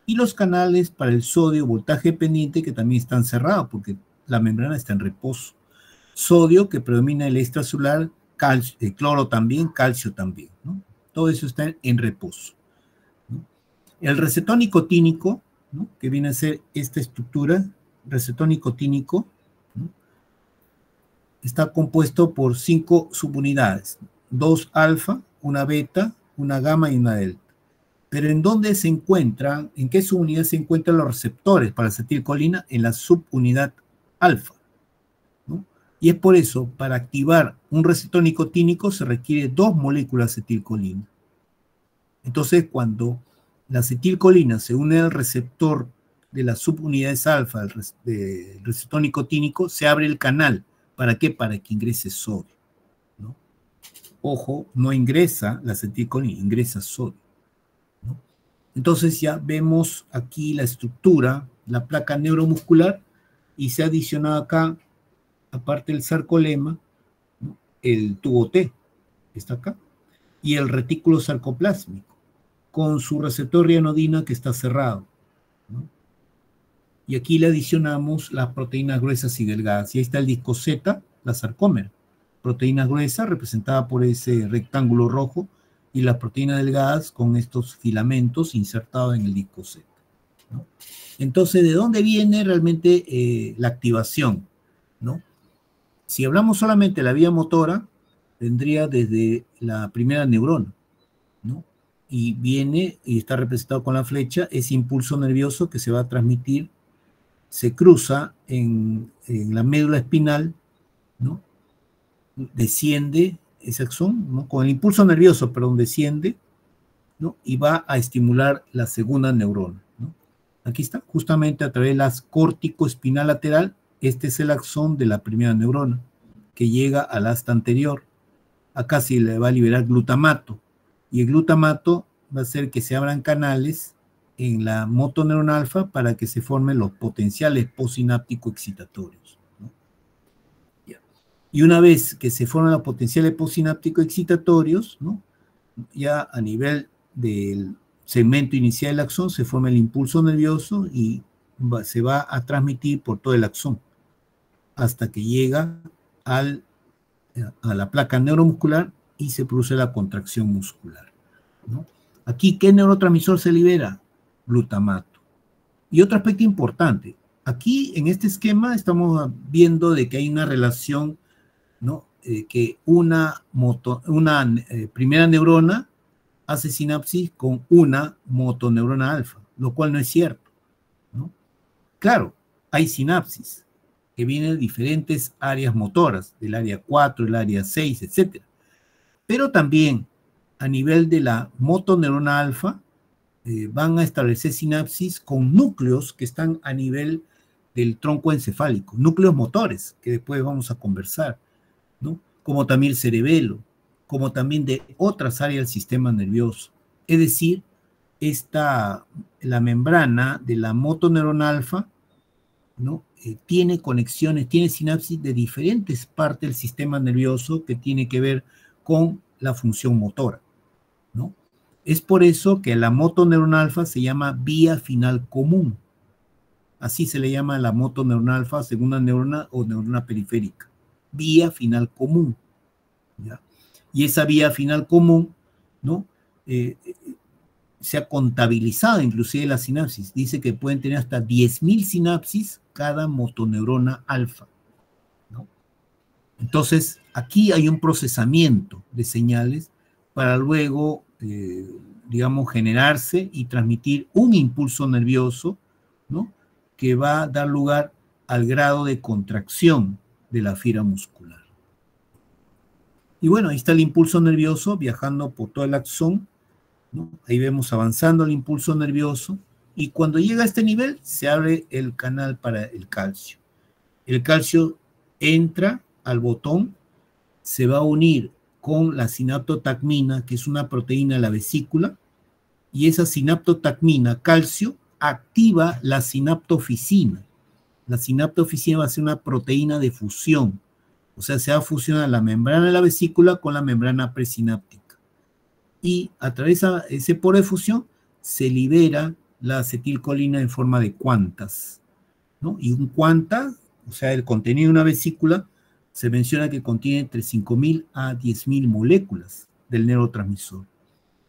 y los canales para el sodio, voltaje pendiente, que también están cerrados, porque la membrana está en reposo. Sodio, que predomina el extracelular, calcio, cloro también, calcio también, ¿no? Todo eso está en reposo, ¿no? El receptor nicotínico, ¿no? Que viene a ser esta estructura, receptor nicotínico, ¿no? Está compuesto por 5 subunidades, 2 alfa, una beta, una gamma y una delta. Pero ¿en dónde se encuentran, en qué subunidad se encuentran los receptores para acetilcolina? En la subunidad alfa, ¿no? Y es por eso, para activar un receptor nicotínico se requiere 2 moléculas de acetilcolina. Entonces, cuando la acetilcolina se une al receptor de las subunidades alfa del receptor nicotínico, se abre el canal. ¿Para qué? Para que ingrese sodio, ¿no? Ojo, no ingresa la acetilcolina, ingresa sodio, ¿no? Entonces ya vemos aquí la estructura, la placa neuromuscular, y se ha adicionado acá, aparte del sarcolema, ¿no? El tubo T, que está acá, y el retículo sarcoplásmico, con su receptor rianodina que está cerrado, ¿no? Y aquí le adicionamos las proteínas gruesas y delgadas. Y ahí está el disco Z, la sarcómera. Proteína gruesa representada por ese rectángulo rojo y las proteínas delgadas con estos filamentos insertados en el disco Z, ¿no? Entonces, ¿de dónde viene realmente la activación, ¿no? Si hablamos solamente de la vía motora, vendría desde la primera neurona, ¿no? Y viene, y está representado con la flecha, ese impulso nervioso que se va a transmitir, se cruza en la médula espinal, ¿no? Desciende ese axón, ¿no? Con el impulso nervioso, perdón, desciende, ¿no? Y va a estimular la segunda neurona, ¿no? Aquí está, justamente a través de la córtico espinal lateral, este es el axón de la primera neurona, que llega al asta anterior. Acá se le va a liberar glutamato, y el glutamato va a hacer que se abran canales en la motoneurona alfa para que se formen los potenciales postsináptico excitatorios, ¿no? Y una vez que se forman los potenciales postsináptico excitatorios, ¿no? Ya a nivel del segmento inicial del axón se forma el impulso nervioso y se va a transmitir por todo el axón hasta que llega a la placa neuromuscular y se produce la contracción muscular, ¿no? Aquí, ¿qué neurotransmisor se libera? Glutamato. Y otro aspecto importante, aquí en este esquema estamos viendo de que hay una relación, ¿no? Que una primera neurona hace sinapsis con una motoneurona alfa, lo cual no es cierto, ¿no? Claro, hay sinapsis que vienen de diferentes áreas motoras, del área 4, el área 6, etc. Pero también a nivel de la motoneurona alfa, van a establecer sinapsis con núcleos que están a nivel del tronco encefálico, núcleos motores, que después vamos a conversar. ¿no? Como también el cerebelo, como también de otras áreas del sistema nervioso. Es decir, la membrana de la motoneurona alfa, ¿no? Tiene conexiones, tiene sinapsis de diferentes partes del sistema nervioso que tiene que ver con la función motora, ¿no? Es por eso que la motoneurona alfa se llama vía final común. Así se le llama a la motoneurona alfa, segunda neurona o neurona periférica. Vía final común, ¿ya? Y esa vía final común, ¿no? Se ha contabilizado inclusive la sinapsis. Dice que pueden tener hasta 10.000 sinapsis cada motoneurona alfa, ¿no? Entonces, aquí hay un procesamiento de señales para luego, digamos, generarse y transmitir un impulso nervioso, ¿no? Que va a dar lugar al grado de contracción de la fibra muscular. Y bueno, ahí está el impulso nervioso viajando por todo el axón, ¿no? Ahí vemos avanzando el impulso nervioso y cuando llega a este nivel se abre el canal para el calcio. El calcio entra al botón, se va a unir con la sinaptotacmina, que es una proteína de la vesícula, y esa sinaptotacmina, calcio, activa la sinaptoficina. La sinaptoficina va a ser una proteína de fusión, o sea, se va a fusionar la membrana de la vesícula con la membrana presináptica. Y a través de ese poro de fusión se libera la acetilcolina en forma de cuantas, ¿no? Y un cuanta, o sea, el contenido de una vesícula, se menciona que contiene entre 5.000 a 10.000 moléculas del neurotransmisor.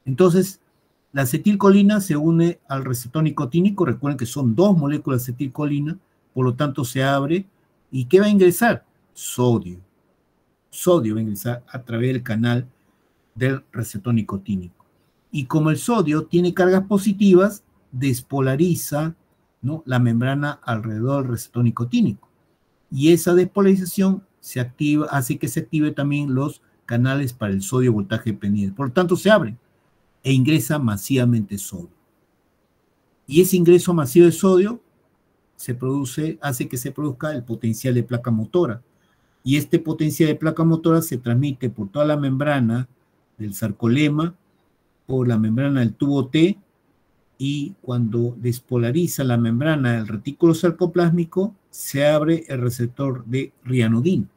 Entonces, la acetilcolina se une al receptor nicotínico, recuerden que son 2 moléculas de acetilcolina, por lo tanto se abre, ¿y qué va a ingresar? Sodio. Sodio va a ingresar a través del canal del receptor nicotínico. Y como el sodio tiene cargas positivas, despolariza, ¿no?, la membrana alrededor del receptor nicotínico. Y esa despolarización se activa, hace que se active también los canales para el sodio voltaje dependiente. Por lo tanto, se abren e ingresa masivamente sodio. Y ese ingreso masivo de sodio hace que se produzca el potencial de placa motora. Y este potencial de placa motora se transmite por toda la membrana del sarcolema, por la membrana del tubo T, y cuando despolariza la membrana del retículo sarcoplásmico, se abre el receptor de rianodina.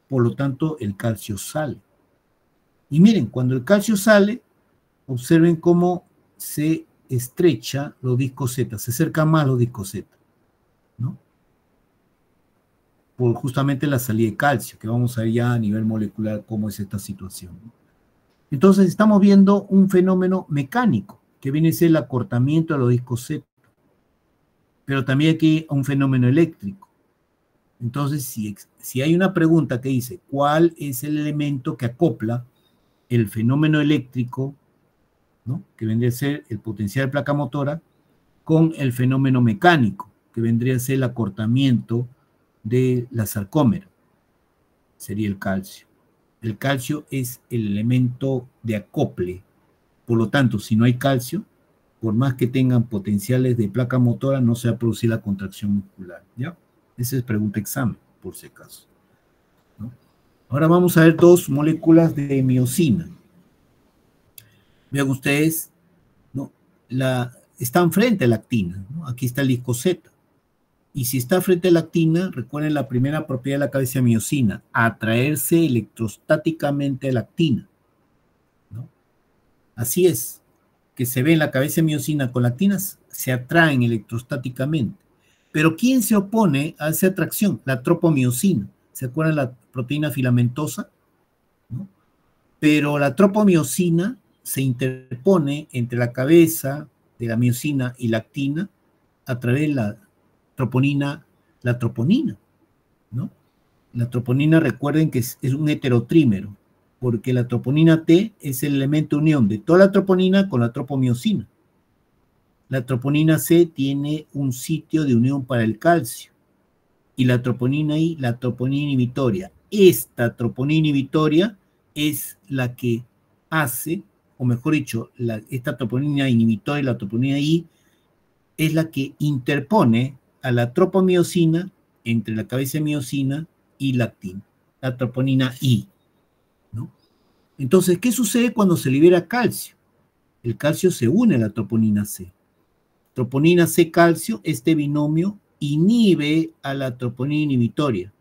Por lo tanto, el calcio sale. Y miren, cuando el calcio sale, observen cómo se estrecha los discos Z, se acercan más los discos Z, ¿no? Por justamente la salida de calcio, que vamos a ver ya a nivel molecular cómo es esta situación. Entonces estamos viendo un fenómeno mecánico, que viene a ser el acortamiento de los discos Z. Pero también aquí hay un fenómeno eléctrico. Entonces, si hay una pregunta que dice, ¿cuál es el elemento que acopla el fenómeno eléctrico, ¿no?, que vendría a ser el potencial de placa motora, con el fenómeno mecánico, que vendría a ser el acortamiento de la sarcómera? Sería el calcio. El calcio es el elemento de acople. Por lo tanto, si no hay calcio, por más que tengan potenciales de placa motora, no se va a producir la contracción muscular, ¿ya? Esa es pregunta examen, por si acaso, ¿no? Ahora vamos a ver 2 moléculas de miosina. Vean ustedes, ¿no?, están frente a la actina, ¿no? Aquí está el disco Z. Y si está frente a la actina, recuerden la primera propiedad de la cabeza de miosina, atraerse electrostáticamente a la actina, ¿no? Así es, que se ve en la cabeza de miosina con la actina, se atraen electrostáticamente. Pero ¿quién se opone a esa atracción? La tropomiosina. ¿Se acuerdan la proteína filamentosa? ¿No? Pero la tropomiosina se interpone entre la cabeza de la miosina y la actina a través de la troponina, ¿no? La troponina, recuerden que es un heterotrímero, porque la troponina T es el elemento de unión de toda la troponina con la tropomiosina. La troponina C tiene un sitio de unión para el calcio. Y la troponina I, la troponina inhibitoria. Esta troponina inhibitoria es la que hace, o mejor dicho, esta troponina inhibitoria y la troponina I es la que interpone a la tropomiosina entre la cabeza de miosina y la actina. la troponina I, ¿no? Entonces, ¿qué sucede cuando se libera calcio? El calcio se une a la troponina C. Troponina C calcio, este binomio inhibe a la troponina inhibitoria.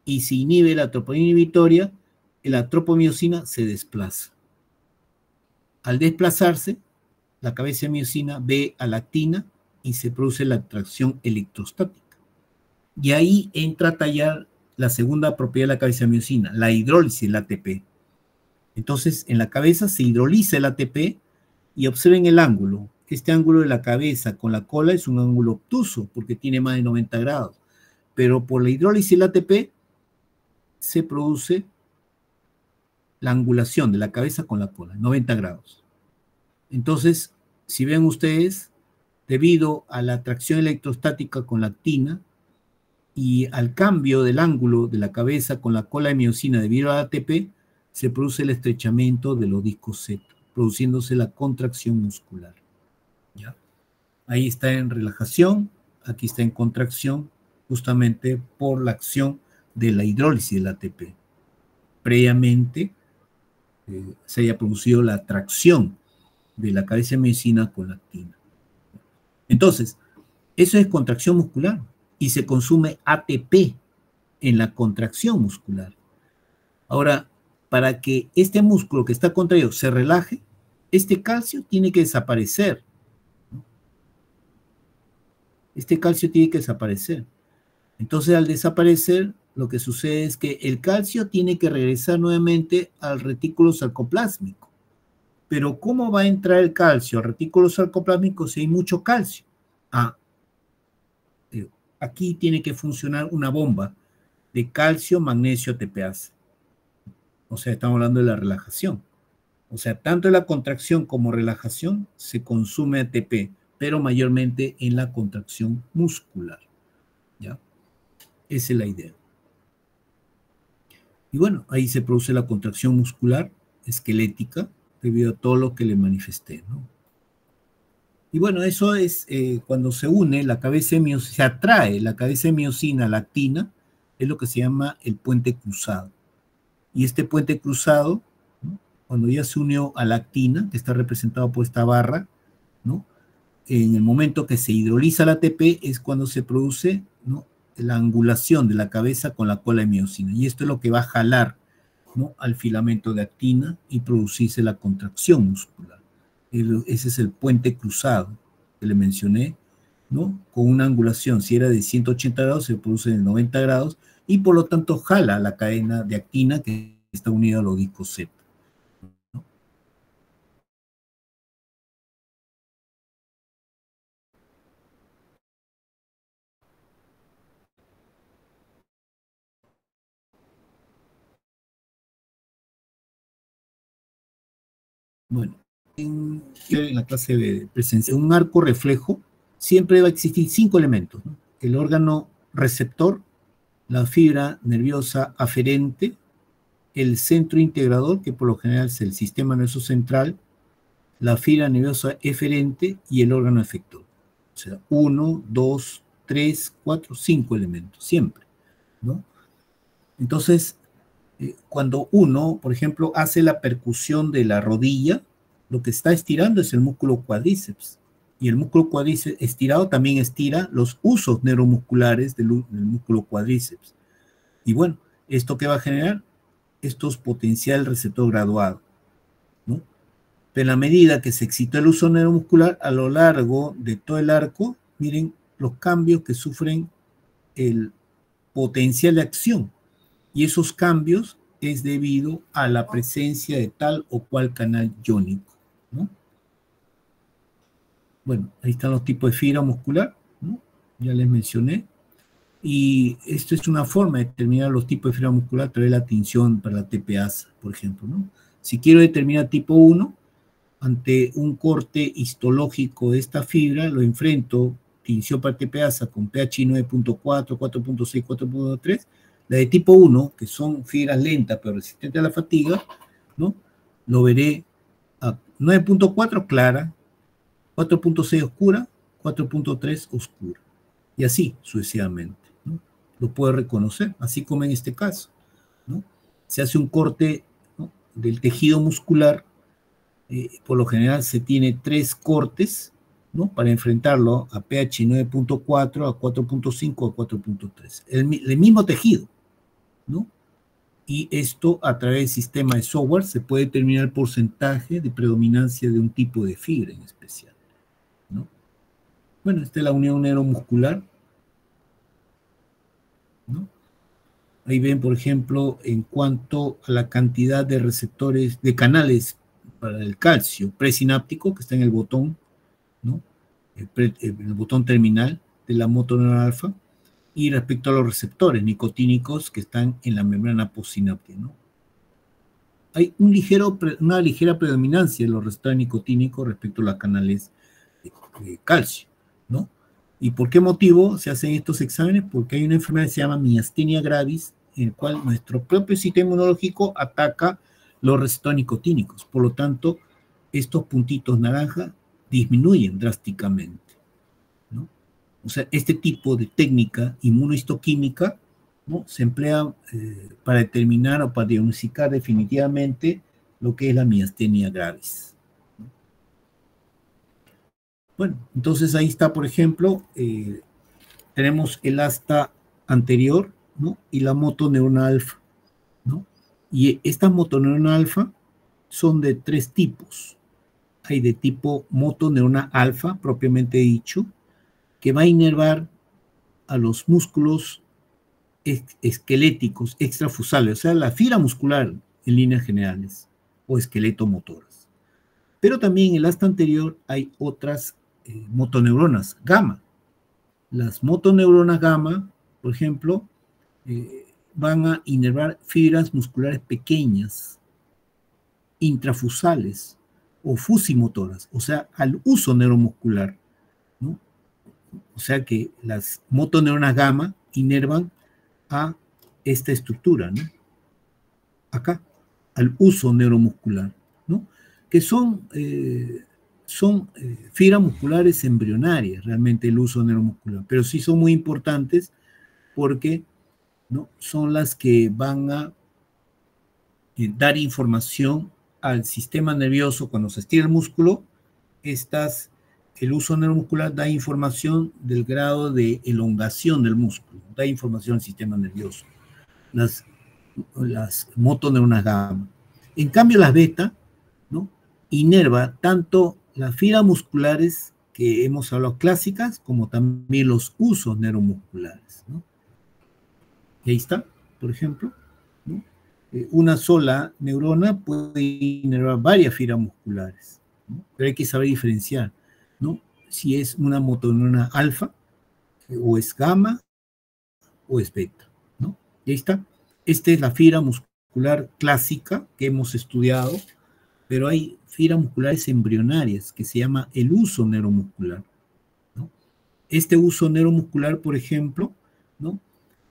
Y si inhibe la troponina inhibitoria, la tropomiosina se desplaza. Al desplazarse, la cabeza de miosina ve a la actina y se produce la atracción electrostática. Y ahí entra a tallar la segunda propiedad de la cabeza de miosina, la hidrólisis del ATP. Entonces, en la cabeza se hidroliza el ATP y observen el ángulo. Este ángulo de la cabeza con la cola es un ángulo obtuso porque tiene más de 90 grados. Pero por la hidrólisis del ATP se produce la angulación de la cabeza con la cola, 90 grados. Entonces, si ven ustedes, debido a la atracción electrostática con la actina y al cambio del ángulo de la cabeza con la cola de miosina debido al ATP, se produce el estrechamiento de los discos Z, produciéndose la contracción muscular. ¿Ya? Ahí está en relajación, aquí está en contracción, justamente por la acción de la hidrólisis del ATP. Previamente se haya producido la atracción de la cabeza de miosina con la actina. Entonces, eso es contracción muscular y se consume ATP en la contracción muscular. Ahora, para que este músculo que está contraído se relaje, este calcio tiene que desaparecer. Este calcio tiene que desaparecer. Entonces, al desaparecer, lo que sucede es que el calcio tiene que regresar nuevamente al retículo sarcoplásmico. Pero ¿cómo va a entrar el calcio al retículo sarcoplásmico si hay mucho calcio? Aquí tiene que funcionar una bomba de calcio, magnesio, ATPase. O sea, estamos hablando de la relajación. O sea, tanto en la contracción como relajación se consume ATP, pero mayormente en la contracción muscular. ¿Ya? Esa es la idea. Y bueno, ahí se produce la contracción muscular esquelética debido a todo lo que le manifesté, ¿no? Y bueno, eso es cuando se une la cabeza de miosina, se atrae la cabeza de miosina a la actina, es lo que se llama el puente cruzado. Y este puente cruzado, ¿no? Cuando ya se unió a la actina, que está representado por esta barra, ¿no? En el momento que se hidroliza el ATP es cuando se produce, ¿no? La angulación de la cabeza con la cola de miosina. Y esto es lo que va a jalar, ¿no? Al filamento de actina y producirse la contracción muscular. Ese es el puente cruzado que le mencioné, ¿no? Con una angulación, si era de 180 grados, se produce de 90 grados y por lo tanto jala la cadena de actina que está unida a los discos Z, ¿no? Bueno, en la clase de presencia, un arco reflejo, siempre va a existir 5 elementos, ¿no? El órgano receptor, la fibra nerviosa aferente, el centro integrador, que por lo general es el sistema nervioso central, la fibra nerviosa eferente y el órgano efector. O sea, 1, 2, 3, 4, 5 elementos, siempre, ¿no? Entonces, cuando uno, por ejemplo, hace la percusión de la rodilla, lo que está estirando es el músculo cuádriceps. Y el músculo cuádriceps estirado también estira los usos neuromusculares del músculo cuádriceps. Y bueno, ¿esto qué va a generar? Esto es potencial receptor graduado, ¿no? Pero en la medida que se excita el uso neuromuscular, a lo largo de todo el arco, miren los cambios que sufren el potencial de acción. Y esos cambios es debido a la presencia de tal o cual canal iónico, ¿no? Bueno, ahí están los tipos de fibra muscular, ¿no? Ya les mencioné. Y esto es una forma de determinar los tipos de fibra muscular a través de la tinción para la TPasa, por ejemplo, ¿no? Si quiero determinar tipo 1, ante un corte histológico de esta fibra, lo enfrento, tinción para TPasa con pH 9.4, 4.6, 4.3, la de tipo 1, que son fibras lentas pero resistentes a la fatiga, ¿no? Lo veré a 9.4 clara, 4.6 oscura, 4.3 oscura, y así sucesivamente, ¿no? Lo puedo reconocer, así como en este caso. se hace un corte, ¿no?, del tejido muscular. Por lo general se tiene 3 cortes, ¿no?, para enfrentarlo a pH 9.4, a 4.5, a 4.3. El mismo tejido, ¿no? Y esto, a través del sistema de software, se puede determinar el porcentaje de predominancia de un tipo de fibra en especial, ¿no? Bueno, esta es la unión neuromuscular, ¿no? Ahí ven, por ejemplo, en cuanto a la cantidad de receptores, de canales para el calcio presináptico, que está en el botón, ¿no?, el botón terminal de la motoneural alfa, y respecto a los receptores nicotínicos que están en la membrana postsináptica, ¿no? Hay una ligera predominancia de los receptores nicotínicos respecto a los canales de calcio, ¿no? ¿Y por qué motivo se hacen estos exámenes? Porque hay una enfermedad que se llama miastenia gravis, en el cual nuestro propio sistema inmunológico ataca los receptores nicotínicos. Por lo tanto, estos puntitos naranja disminuyen drásticamente, ¿no? O sea, este tipo de técnica inmunohistoquímica, ¿no?, se emplea para determinar o para diagnosticar definitivamente lo que es la miastenia gravis. Bueno, entonces ahí está, por ejemplo, tenemos el asta anterior, ¿no?, y la motoneurona alfa, ¿no? Y estas motoneurona alfa son de 3 tipos. Hay de tipo motoneurona alfa, propiamente dicho, que va a inervar a los músculos esqueléticos extrafusales, o sea, la fibra muscular en líneas generales, o esqueletomotoras. Pero también en el asta anterior hay otras motoneuronas gamma. Las motoneuronas gamma, por ejemplo, van a inervar fibras musculares pequeñas, intrafusales o fusimotoras, o sea, al uso neuromuscular, ¿no? O sea que las motoneuronas gamma inervan a esta estructura, ¿no?, acá, al uso neuromuscular, ¿no?, que son fibras musculares embrionarias, realmente el uso neuromuscular, pero sí son muy importantes porque, ¿no?, son las que van a dar información al sistema nervioso. Cuando se estira el músculo, el uso neuromuscular da información del grado de elongación del músculo, da información al sistema nervioso, las motoneuronas gamma. En cambio, las beta, ¿no?, inerva tanto las fibras musculares que hemos hablado clásicas, como también los usos neuromusculares, ¿no? Y ahí está, por ejemplo, ¿no?, una sola neurona puede inervar varias fibras musculares, ¿no?, pero hay que saber diferenciar, ¿no?, si es una motoneurona alfa, o es gamma, o es beta, ¿no? Y ahí está. Esta es la fibra muscular clásica que hemos estudiado, pero hay fibras musculares embrionarias que se llama el uso neuromuscular, ¿no? Este uso neuromuscular, por ejemplo, ¿no?,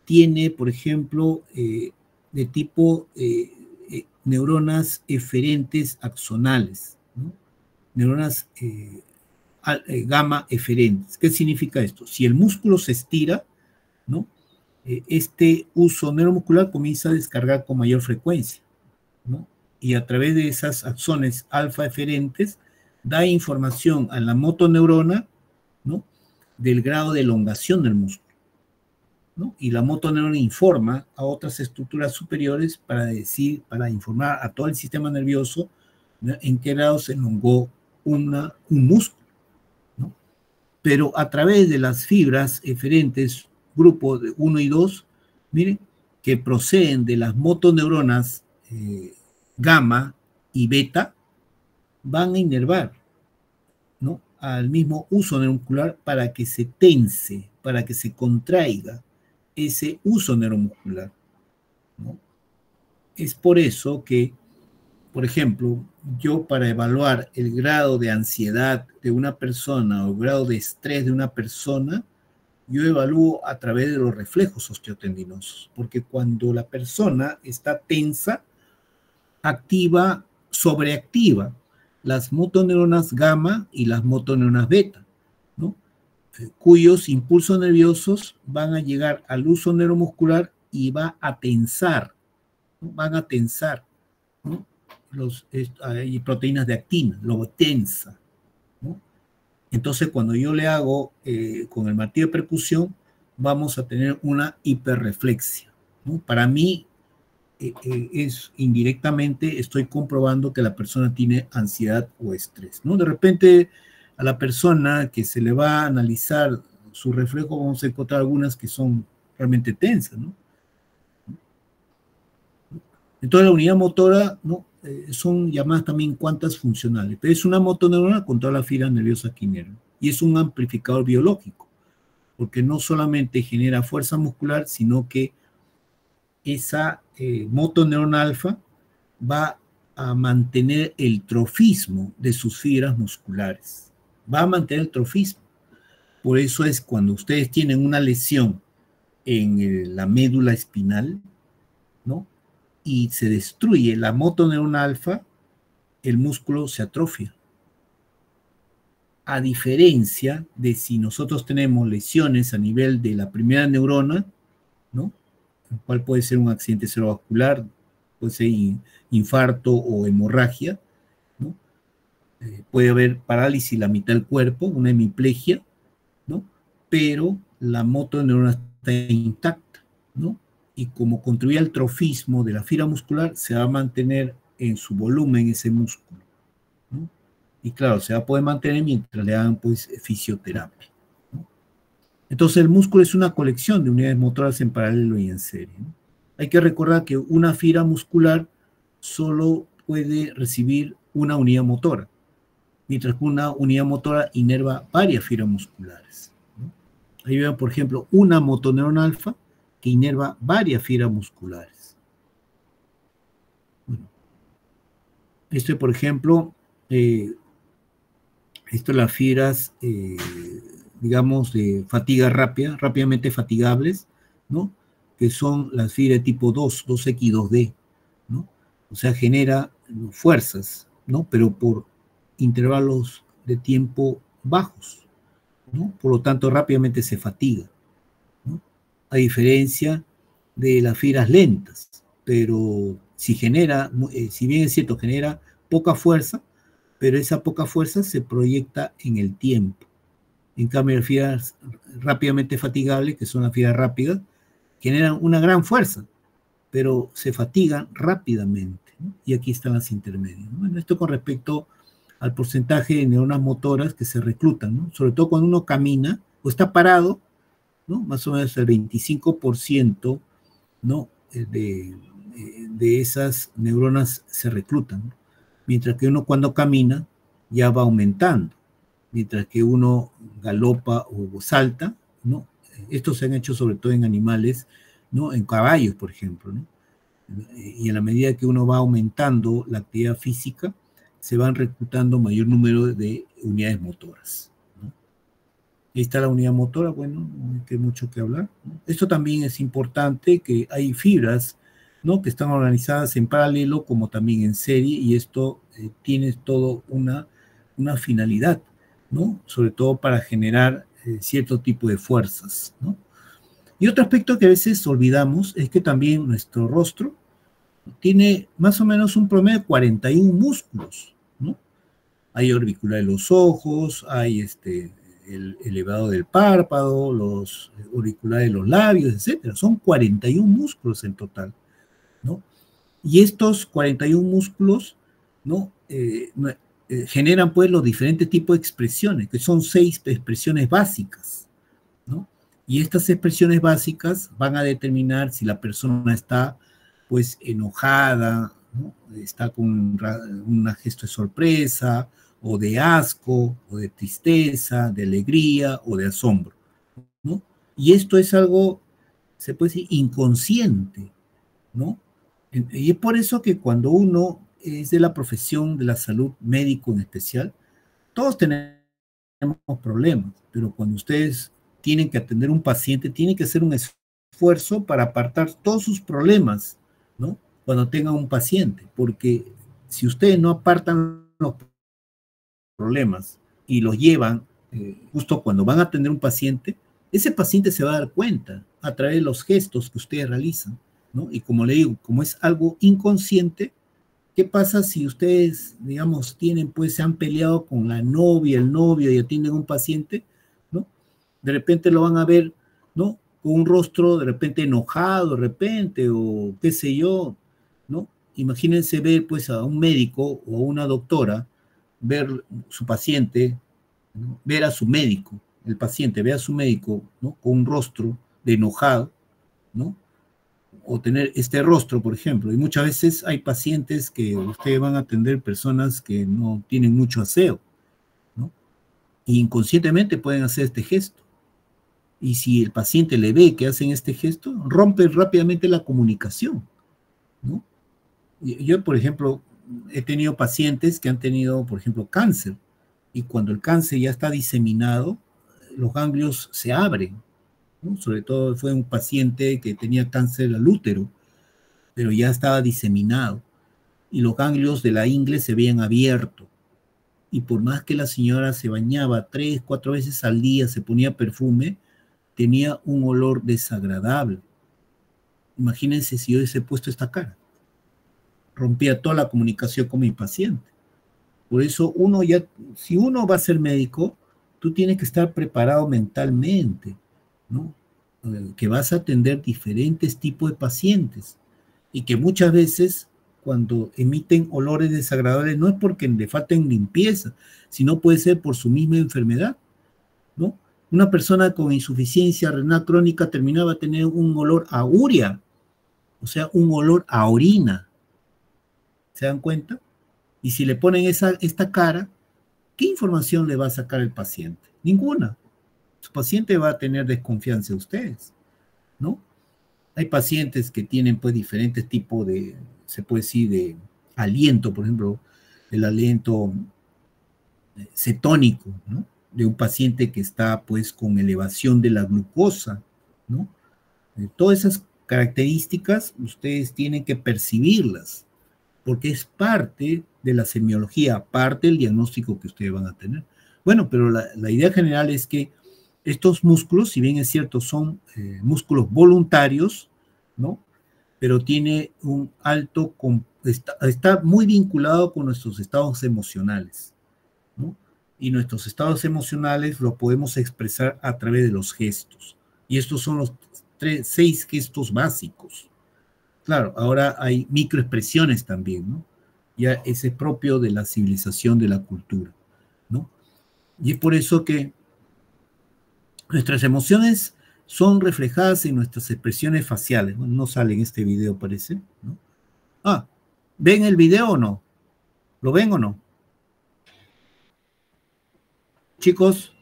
tiene, por ejemplo, de tipo neuronas eferentes axonales, ¿no?, neuronas gamma eferentes. ¿Qué significa esto? Si el músculo se estira, ¿no?, este uso neuromuscular comienza a descargar con mayor frecuencia, ¿no?, y a través de esas axones alfa eferentes da información a la motoneurona, ¿no?, del grado de elongación del músculo, ¿no? Y la motoneurona informa a otras estructuras superiores para informar a todo el sistema nervioso, ¿no?, en qué grado se elongó un músculo, ¿no? Pero a través de las fibras eferentes, grupo 1 y 2, miren, que proceden de las motoneuronas gamma y beta, van a inervar, ¿no?, al mismo uso neuromuscular para que se tense, para que se contraiga ese uso neuromuscular, ¿no? Es por eso que, por ejemplo, yo, para evaluar el grado de ansiedad de una persona o el grado de estrés de una persona, yo evalúo a través de los reflejos osteotendinosos, porque cuando la persona está tensa, sobreactiva las motoneuronas gamma y las motoneuronas beta, ¿no?, cuyos impulsos nerviosos van a llegar al uso neuromuscular y va a tensar ¿no? Van a tensar, ¿no? Hay proteínas de actina, lo tensa, ¿no? Entonces, cuando yo le hago con el martillo de percusión, vamos a tener una hiperreflexia, ¿no? Para mí, es indirectamente, estoy comprobando que la persona tiene ansiedad o estrés, ¿no? De repente, a la persona que se le va a analizar su reflejo, vamos a encontrar algunas que son realmente tensas, ¿no? Entonces, la unidad motora, ¿no? Son llamadas también cuantas funcionales, pero es una motoneurona con toda la fibra nerviosa que inerva, y es un amplificador biológico, porque no solamente genera fuerza muscular, sino que esa motoneurona alfa va a mantener el trofismo de sus fibras musculares, va a mantener el trofismo. Por eso es cuando ustedes tienen una lesión en la médula espinal, ¿no? Y se destruye la motoneurona alfa, el músculo se atrofia. A diferencia de si nosotros tenemos lesiones a nivel de la primera neurona, ¿no? El cual puede ser un accidente cerebrovascular, puede ser infarto o hemorragia, ¿no? Puede haber parálisis en la mitad del cuerpo, una hemiplegia, ¿no? Pero la motoneurona está intacta, ¿no? Y como contribuye al trofismo de la fibra muscular, se va a mantener en su volumen ese músculo, ¿no? Y claro, se va a poder mantener mientras le hagan pues fisioterapia, ¿no? Entonces el músculo es una colección de unidades motoras en paralelo y en serie, ¿no? Hay que recordar que una fibra muscular solo puede recibir una unidad motora, mientras que una unidad motora inerva varias fibras musculares, ¿no? Ahí veo, por ejemplo, una motoneurona alfa que inerva varias fibras musculares. Bueno, esto, por ejemplo, esto las fibras, digamos, de fatiga rápida, rápidamente fatigables, ¿no? Que son las fibras de tipo 2, 2X, 2D, ¿no? O sea, genera fuerzas, ¿no? Pero por intervalos de tiempo bajos, ¿no? Por lo tanto, rápidamente se fatiga, ¿no? A diferencia de las fibras lentas, pero si genera, si bien es cierto, genera poca fuerza, pero esa poca fuerza se proyecta en el tiempo. En cambio, las fibras rápidamente fatigables, que son las fibras rápidas, generan una gran fuerza, pero se fatigan rápidamente, ¿no? Y aquí están las intermedias. Bueno, esto con respecto al porcentaje de neuronas motoras que se reclutan, ¿no? Sobre todo cuando uno camina o está parado, ¿no? Más o menos el 25%, ¿no? De esas neuronas se reclutan, ¿no? Mientras que uno cuando camina ya va aumentando, mientras que uno galopa o salta, ¿no? Estos se han hecho sobre todo en animales, ¿no? En caballos, por ejemplo, ¿no? Y en la medida que uno va aumentando la actividad física, se van reclutando mayor número de unidades motoras, ¿no? Ahí está la unidad motora, bueno, no hay mucho que hablar, ¿no? Esto también es importante, que hay fibras, ¿no? Que están organizadas en paralelo como también en serie, y esto tiene todo una finalidad, ¿no? Sobre todo para generar cierto tipo de fuerzas, ¿no? Y otro aspecto que a veces olvidamos es que también nuestro rostro tiene más o menos un promedio de 41 músculos, ¿no? Hay orbicular de los ojos, hay el elevado del párpado, los auriculares de los labios, etcétera. Son 41 músculos en total, ¿no? Y estos 41 músculos, ¿no? Generan pues los diferentes tipos de expresiones, que son 6 expresiones básicas, ¿no? Y estas expresiones básicas van a determinar si la persona está pues enojada, ¿no? Está con un gesto de sorpresa, o de asco, o de tristeza, de alegría, o de asombro, ¿no? Y esto es algo, se puede decir, inconsciente, ¿no? Y es por eso que cuando uno es de la profesión de la salud, médico en especial, todos tenemos problemas, pero cuando ustedes tienen que atender a un paciente, tienen que hacer un esfuerzo para apartar todos sus problemas, ¿no? Cuando tengan un paciente, porque si ustedes no apartan los problemas y los llevan justo cuando van a atender a un paciente, ese paciente se va a dar cuenta a través de los gestos que ustedes realizan, ¿no? Y como le digo, como es algo inconsciente, ¿qué pasa si ustedes, digamos, tienen, pues, se han peleado con la novia, el novio y atienden a un paciente, ¿no? De repente lo van a ver, ¿no? Con un rostro de repente enojado, de repente, o qué sé yo, ¿no? Imagínense ver, pues, a un médico o a una doctora, ver su paciente, ¿no? Ver a su médico, el paciente ve a su médico, ¿no? Con un rostro de enojado, ¿no? O tener este rostro, por ejemplo. Y muchas veces hay pacientes que ustedes van a atender personas que no tienen mucho aseo, ¿no? Y inconscientemente pueden hacer este gesto. Y si el paciente le ve que hacen este gesto, rompe rápidamente la comunicación, ¿no? Yo, por ejemplo, he tenido pacientes que han tenido, por ejemplo, cáncer. Y cuando el cáncer ya está diseminado, los ganglios se abren, ¿no? Sobre todo fue un paciente que tenía cáncer al útero, pero ya estaba diseminado y los ganglios de la ingle se veían abiertos. Y por más que la señora se bañaba 3, 4 veces al día, se ponía perfume, tenía un olor desagradable. Imagínense si yo hubiese puesto esta cara. Rompía toda la comunicación con mi paciente. Por eso uno ya, si uno va a ser médico, tú tienes que estar preparado mentalmente, ¿no? Que vas a atender diferentes tipos de pacientes y que muchas veces cuando emiten olores desagradables no es porque le falten limpieza, sino puede ser por su misma enfermedad, ¿no? Una persona con insuficiencia renal crónica terminaba de tener un olor a urea, o sea, un olor a orina. ¿Se dan cuenta? Y si le ponen esta cara, ¿qué información le va a sacar el paciente? Ninguna. Su paciente va a tener desconfianza de ustedes, ¿no? Hay pacientes que tienen pues diferentes tipos de, se puede decir, de aliento, por ejemplo, el aliento cetónico, ¿no? De un paciente que está pues con elevación de la glucosa, ¿no? Todas esas características ustedes tienen que percibirlas, porque es parte de la semiología, parte del diagnóstico que ustedes van a tener. Bueno, pero la idea general es que estos músculos, si bien es cierto, son músculos voluntarios, ¿no? Pero tiene un alto, está muy vinculado con nuestros estados emocionales, ¿no? Y nuestros estados emocionales lo podemos expresar a través de los gestos. Y estos son los 6 gestos básicos. Claro, ahora hay microexpresiones también, ¿no? Ya ese es propio de la civilización, de la cultura, ¿no? Y es por eso que nuestras emociones son reflejadas en nuestras expresiones faciales. Bueno, no sale en este video, parece, ¿no? Ah, ¿ven el video o no? ¿Lo ven o no? Chicos,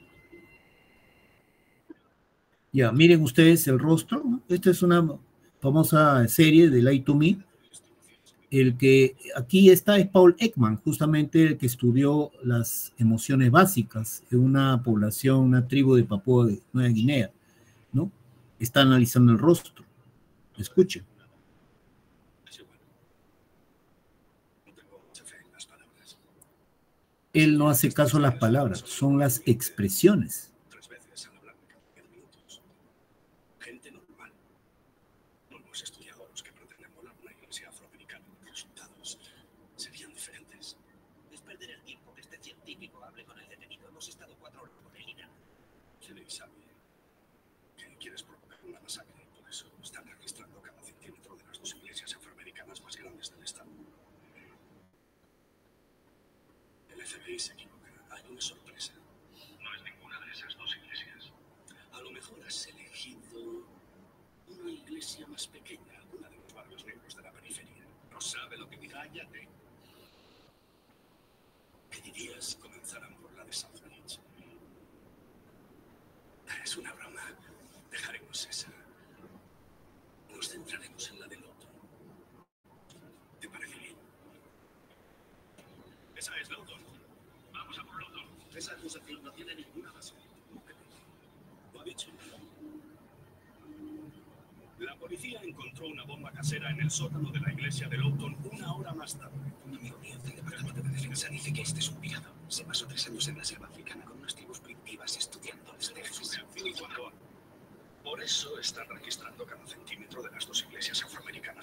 ya, miren ustedes el rostro, ¿no? Esta es una famosa serie de Lie to Me. El que aquí está es Paul Ekman, justamente el que estudió las emociones básicas en una población, una tribu de Papúa de Nueva Guinea, ¿no? Está analizando el rostro. Escuchen. Él no hace caso a las palabras, son las expresiones. La policía encontró una bomba casera en el sótano de la iglesia de Lowton una hora más tarde. Un amigo mío del departamento de defensa dice que este es un pirado. Se pasó 3 años en la selva africana con unas tribus primitivas estudiando desde su reacción. Por eso están registrando cada centímetro de las 2 iglesias afroamericanas.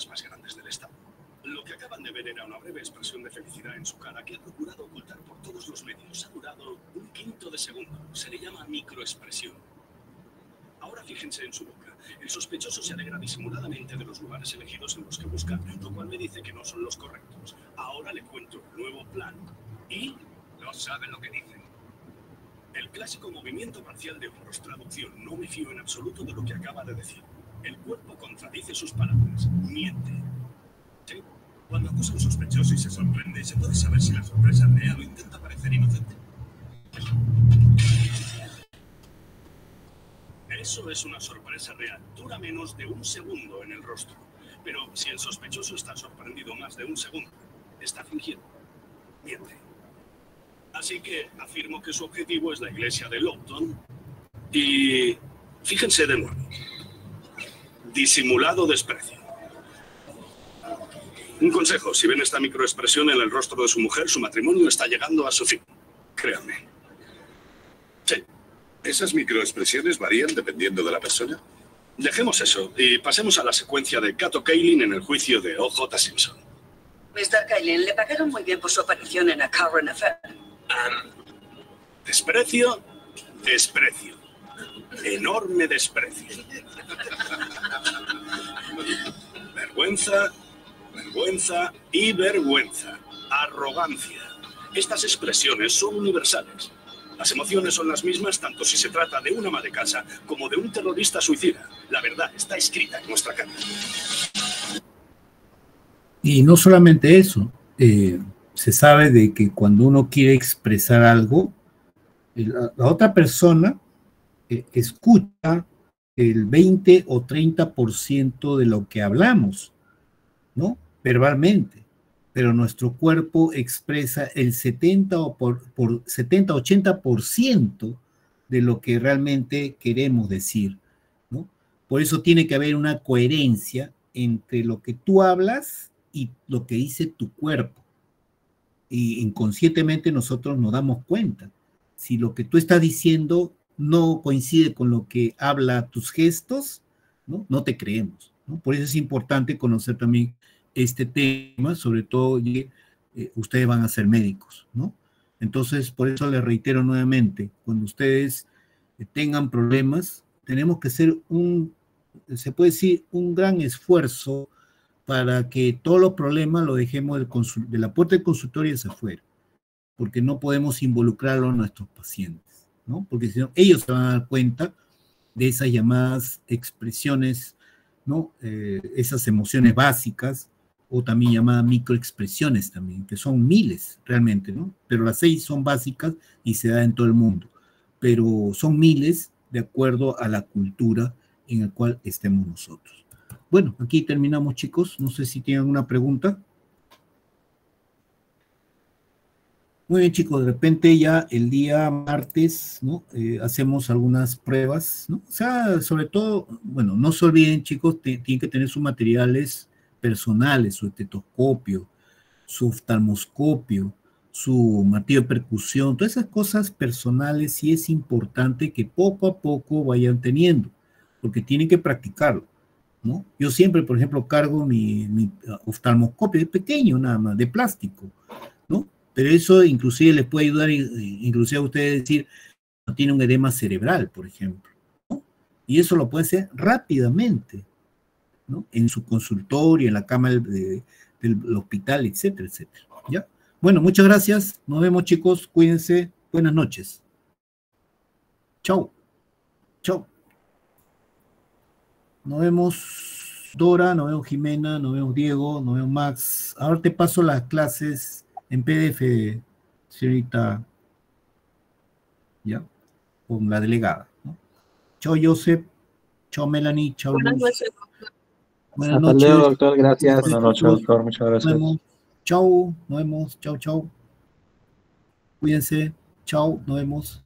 de ver era una breve expresión de felicidad en su cara que ha procurado ocultar por todos los medios. Ha durado 1/5 de segundo. Se le llama microexpresión. Ahora fíjense en su boca. El sospechoso se alegra disimuladamente de los lugares elegidos en los que busca, lo cual me dice que no son los correctos. Ahora le cuento el nuevo plan y no saben lo que dicen. El clásico movimiento parcial de hombros, traducción. No me fío en absoluto de lo que acaba de decir. El cuerpo contradice sus palabras. Miente. ¿Sí? Cuando acusa a un sospechoso y se sorprende, ¿se puede saber si la sorpresa es real o intenta parecer inocente? Eso es una sorpresa real. Dura menos de 1 segundo en el rostro. Pero si el sospechoso está sorprendido más de 1 segundo, está fingiendo. Miente. Así que afirmo que su objetivo es la iglesia de Lowton. Y fíjense de nuevo. Disimulado desprecio. Un consejo, si ven esta microexpresión en el rostro de su mujer, su matrimonio está llegando a su fin. Créanme. Sí. ¿Esas microexpresiones varían dependiendo de la persona? Dejemos eso y pasemos a la secuencia de Cato Kaelin en el juicio de O.J. Simpson. Mr. Kaelin, le pagaron muy bien por su aparición en A Current Affair. Desprecio, desprecio. Enorme desprecio. Vergüenza, vergüenza y vergüenza. Arrogancia. Estas expresiones son universales. Las emociones son las mismas tanto si se trata de un ama de casa como de un terrorista suicida. La verdad está escrita en nuestra cara. Y no solamente eso, se sabe de que cuando uno quiere expresar algo, la otra persona escucha el 20 o 30% de lo que hablamos, ¿no? Verbalmente, pero nuestro cuerpo expresa el 70-80% de lo que realmente queremos decir, ¿no? Por eso tiene que haber una coherencia entre lo que tú hablas y lo que dice tu cuerpo. Y inconscientemente nosotros nos damos cuenta. Si lo que tú estás diciendo no coincide con lo que habla tus gestos, ¿no? No te creemos, ¿no? Por eso es importante conocer también este tema, sobre todo ustedes van a ser médicos, ¿no? Entonces, por eso les reitero nuevamente, cuando ustedes tengan problemas, tenemos que hacer se puede decir, un gran esfuerzo para que todos los problemas los dejemos de la puerta del consultorio hacia afuera, porque no podemos involucrarlo a nuestros pacientes, ¿no? Porque si no, ellos se van a dar cuenta de esas llamadas expresiones, ¿no? Esas emociones básicas, o también llamadas microexpresiones también, que son miles realmente, ¿no? Pero las 6 son básicas y se da en todo el mundo, pero son miles de acuerdo a la cultura en la cual estemos nosotros. Bueno, aquí terminamos, chicos. No sé si tienen alguna pregunta. Muy bien, chicos, de repente ya el día martes, ¿no? Hacemos algunas pruebas, ¿no? O sea, sobre todo, bueno, no se olviden, chicos, tienen que tener sus materiales personales, su estetoscopio, su oftalmoscopio, su martillo de percusión, todas esas cosas personales sí es importante que poco a poco vayan teniendo, porque tienen que practicarlo, ¿no? Yo siempre, por ejemplo, cargo mi oftalmoscopio, es pequeño nada más, de plástico, ¿no? Pero eso inclusive les puede ayudar, inclusive a ustedes decir, no tiene un edema cerebral, por ejemplo, ¿no? Y eso lo puede hacer rápidamente, ¿no? En su consultorio, en la cama del hospital, etcétera, etcétera, ¿ya? Bueno, muchas gracias, nos vemos, chicos, cuídense, buenas noches. Chau, chau. Nos vemos Dora, nos vemos Jimena, nos vemos Diego, nos vemos Max. Ahora te paso las clases en PDF, señorita, ¿ya? Con la delegada, ¿no? Chao, Joseph. Chao, Melanie. Chao, Luz. Buenas noches. Buenas Hasta noches. luego, doctor. Gracias. Buenas noches, doctor. Muchas gracias. Nos vemos. Chao, nos vemos. Chao, chao. Cuídense. Chao, nos vemos.